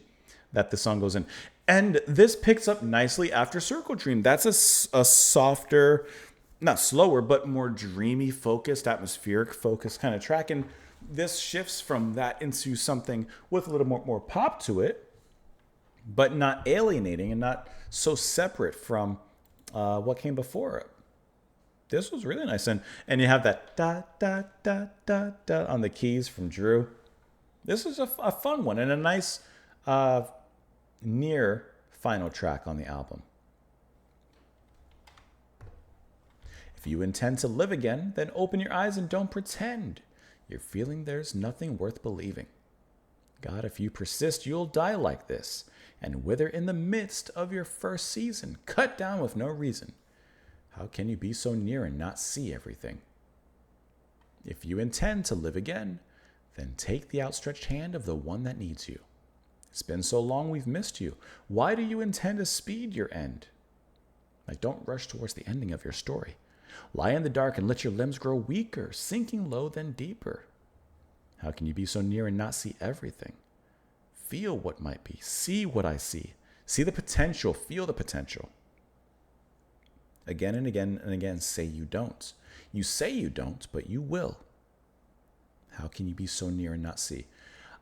that the song goes in. And this picks up nicely after Circle Dream. That's a softer, not slower, but more dreamy focused, atmospheric focused kind of track. And this shifts from that into something with a little more pop to it, but not alienating and not so separate from what came before it. This was really nice. And you have that da, da, da, da, da on the keys from Drew. This is a fun one and a nice near final track on the album. If you intend to live again, then open your eyes and don't pretend you're feeling there's nothing worth believing. God, if you persist, you'll die like this and wither in the midst of your first season, cut down with no reason. How can you be so near and not see everything? If you intend to live again, then take the outstretched hand of the one that needs you. It's been so long we've missed you. Why do you intend to speed your end? Like, don't rush towards the ending of your story. Lie in the dark and let your limbs grow weaker, sinking low then deeper. How can you be so near and not see everything? Feel what might be. See what I see. See the potential. Feel the potential. Again and again and again, say you don't. You say you don't, but you will. How can you be so near and not see?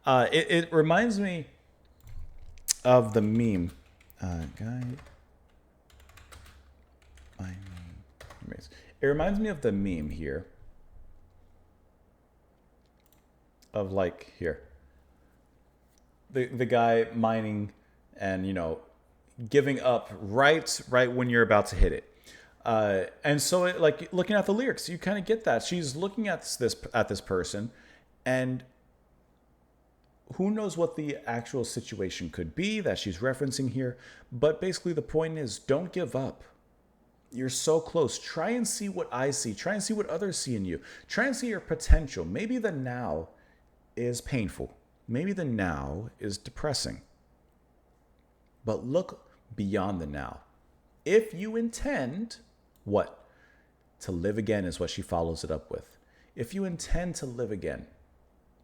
It reminds me of the meme. It reminds me of the meme here. Of like here. The guy mining and, you know, giving up right when you're about to hit it. And so it, like looking at the lyrics, you kind of get that. She's looking at this person, and who knows what the actual situation could be that she's referencing here. But basically the point is, don't give up. You're so close. Try and see what I see. Try and see what others see in you. Try and see your potential. Maybe the now is painful. Maybe the now is depressing. But look beyond the now. If you intend, what? To live again is what she follows it up with. If you intend to live again,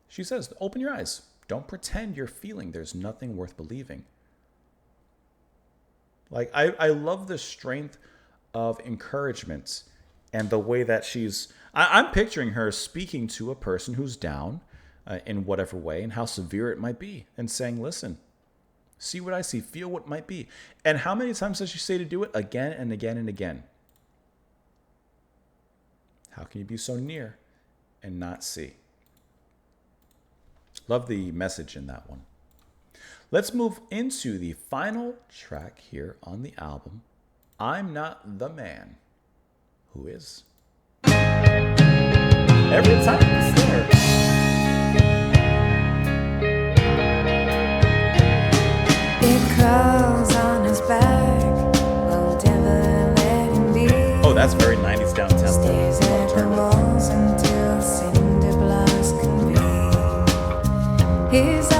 she says, open your eyes. Don't pretend you're feeling there's nothing worth believing. Like, I love the strength of encouragement and the way that I'm picturing her speaking to a person who's down in whatever way and how severe it might be, and saying, listen, see what I see, feel what might be. And how many times does she say to do it? Again and again and again. How can you be so near and not see? Love the message in that one. Let's move into the final track here on the album, I'm Not the Man. Who is? Every time it's there. It crawls on his back, won't ever let him be. Oh, that's very 90s downtown. Stares at the walls until cinder blocks can be. His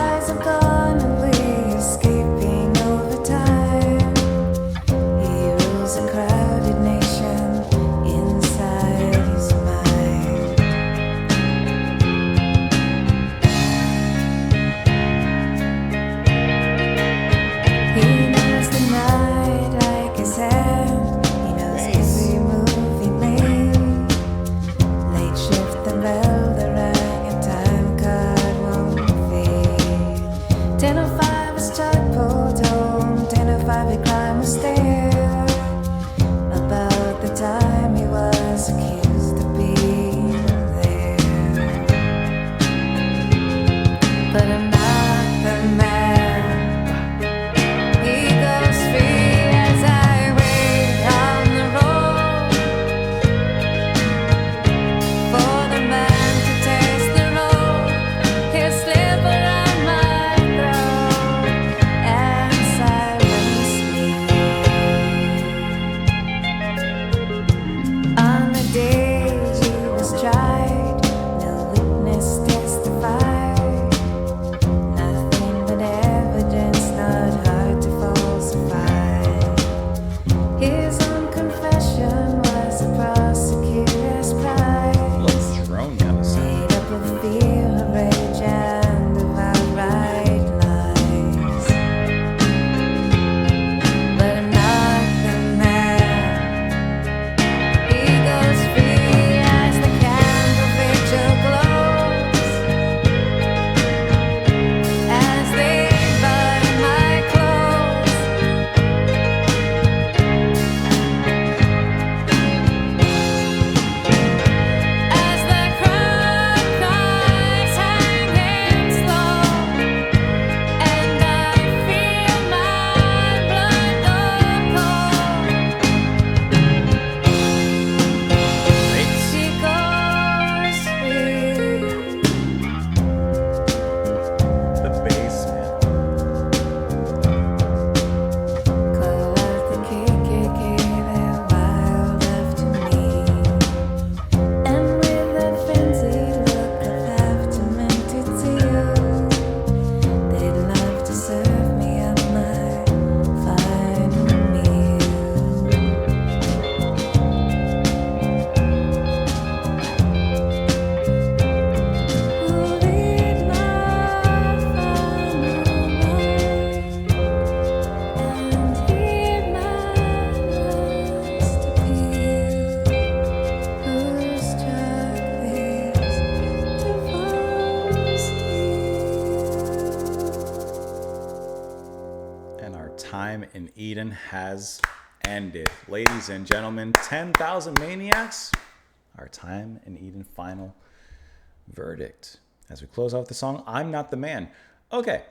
And our time in Eden has ended. Ladies and gentlemen, 10,000 Maniacs. Our time in Eden final verdict. As we close out the song, I'm Not the Man. Okay.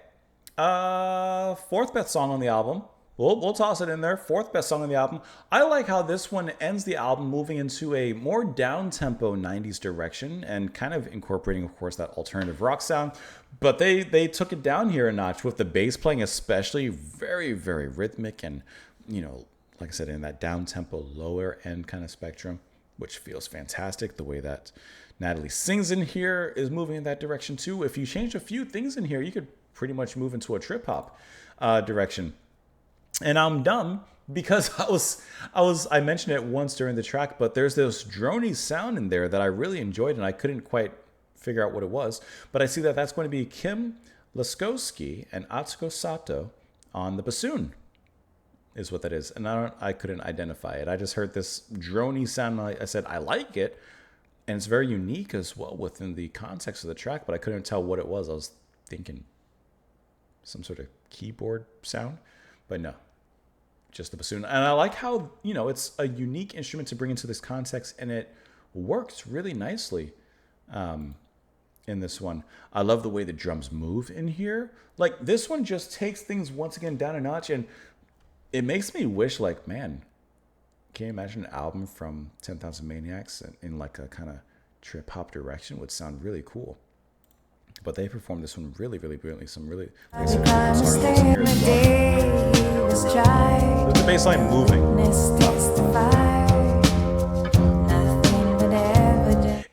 Fourth best song on the album. We'll toss it in there. Fourth best song on the album. I like how this one ends the album moving into a more down-tempo 90s direction and kind of incorporating, of course, that alternative rock sound. But they took it down here a notch with the bass playing especially very, very rhythmic and, you know, like I said, in that down-tempo, lower end kind of spectrum, which feels fantastic. The way that Natalie sings in here is moving in that direction too. If you changed a few things in here, you could pretty much move into a trip-hop direction. And I'm dumb because I mentioned it once during the track, but there's this drony sound in there that I really enjoyed and I couldn't quite figure out what it was. But I see that that's going to be Kim Laskowski and Atsuko Sato on the bassoon is what that is. And I couldn't identify it. I just heard this drony sound. I said, I like it. And it's very unique as well within the context of the track, but I couldn't tell what it was. I was thinking some sort of keyboard sound, but no. Just the bassoon. And I like how, you know, it's a unique instrument to bring into this context and it works really nicely in this one. I love the way the drums move in here. Like this one just takes things once again down a notch and it makes me wish like, man, can you imagine an album from 10,000 Maniacs in like a kind of trip hop direction would sound really cool. But they performed this one really, really brilliantly. Some really... There's the bass line moving.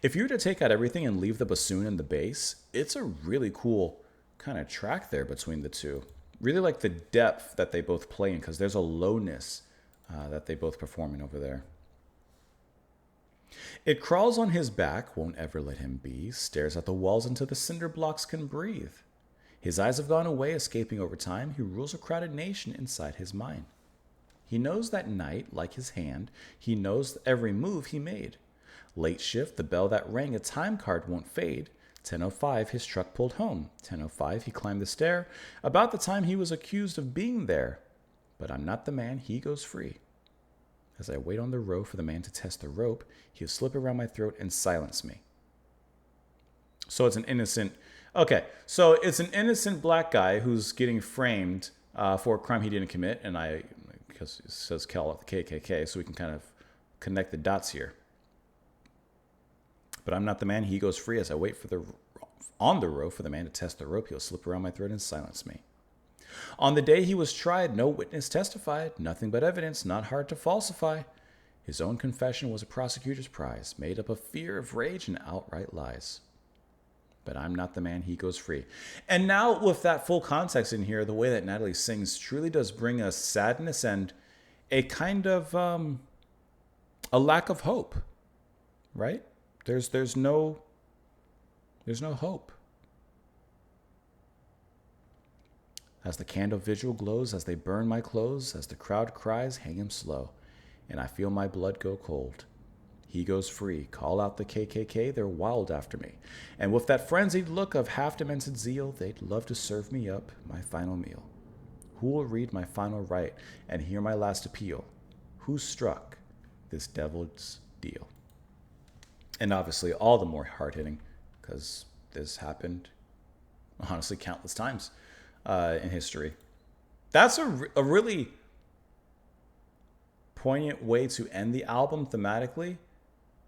If you were to take out everything and leave the bassoon and the bass, it's a really cool kind of track there between the two. Really like the depth that they both play in because there's a lowness that they both perform in over there. It crawls on his back, won't ever let him be, stares at the walls until the cinder blocks can breathe. His eyes have gone away, escaping over time. He rules a crowded nation inside his mind. He knows that night, like his hand. He knows every move he made. Late shift, the bell that rang, a time card won't fade. 10:05, his truck pulled home. 10:05, he climbed the stair. About the time he was accused of being there. But I'm not the man, he goes free. As I wait on the row for the man to test the rope, he'll slip around my throat and silence me. So it's an innocent... Okay, so it's an innocent black guy who's getting framed for a crime he didn't commit. And because it says call out the KKK, so we can kind of connect the dots here. But I'm not the man, he goes free. As I wait on the row for the man to test the rope, he'll slip around my throat and silence me. On the day he was tried, no witness testified, nothing but evidence, not hard to falsify. His own confession was a prosecutor's prize, made up of fear of rage and outright lies. But I'm not the man, he goes free. And now with that full context in here, the way that Natalie sings truly does bring us sadness and a kind of a lack of hope, right? There's no hope. As the candle vigil glows, as they burn my clothes, as the crowd cries, hang him slow, and I feel my blood go cold. He goes free, call out the KKK, they're wild after me. And with that frenzied look of half-demented zeal, they'd love to serve me up my final meal. Who will read my final right and hear my last appeal? Who struck this devil's deal? And obviously all the more hard-hitting, because this happened, honestly, countless times. In history. That's a really poignant way to end the album thematically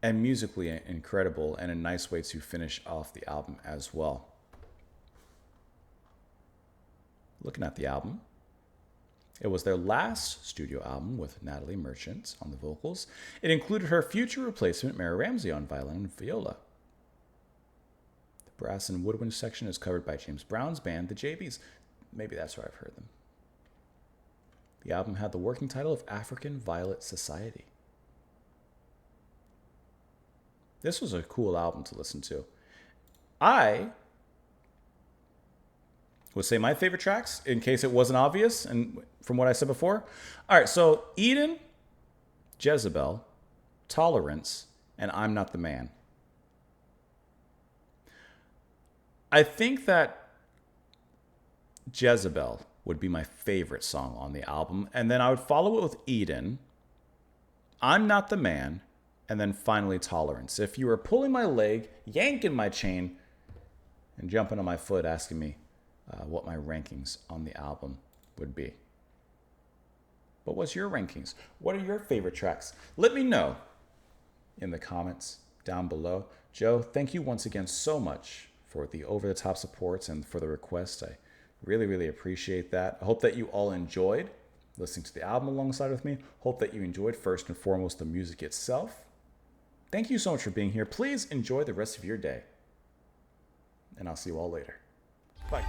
and musically incredible and a nice way to finish off the album as well. Looking at the album, it was their last studio album with Natalie Merchant on the vocals. It included her future replacement Mary Ramsey on violin and viola. The brass and woodwind section is covered by James Brown's band, the JBs. Maybe that's where I've heard them. The album had the working title of African Violet Society. This was a cool album to listen to. I would say my favorite tracks, in case it wasn't obvious, and from what I said before. All right, so Eden, Jezebel, Tolerance, and I'm Not the Man. I think that Jezebel would be my favorite song on the album. And then I would follow it with Eden, I'm Not the Man, and then finally Tolerance. If you were pulling my leg, yanking my chain, and jumping on my foot asking me what my rankings on the album would be. But what's your rankings? What are your favorite tracks? Let me know in the comments down below. Joe, thank you once again so much for the over-the-top supports and for the requests. I really, really appreciate that. I hope that you all enjoyed listening to the album alongside with me. Hope that you enjoyed, first and foremost, the music itself. Thank you so much for being here. Please enjoy the rest of your day. And I'll see you all later. Bye.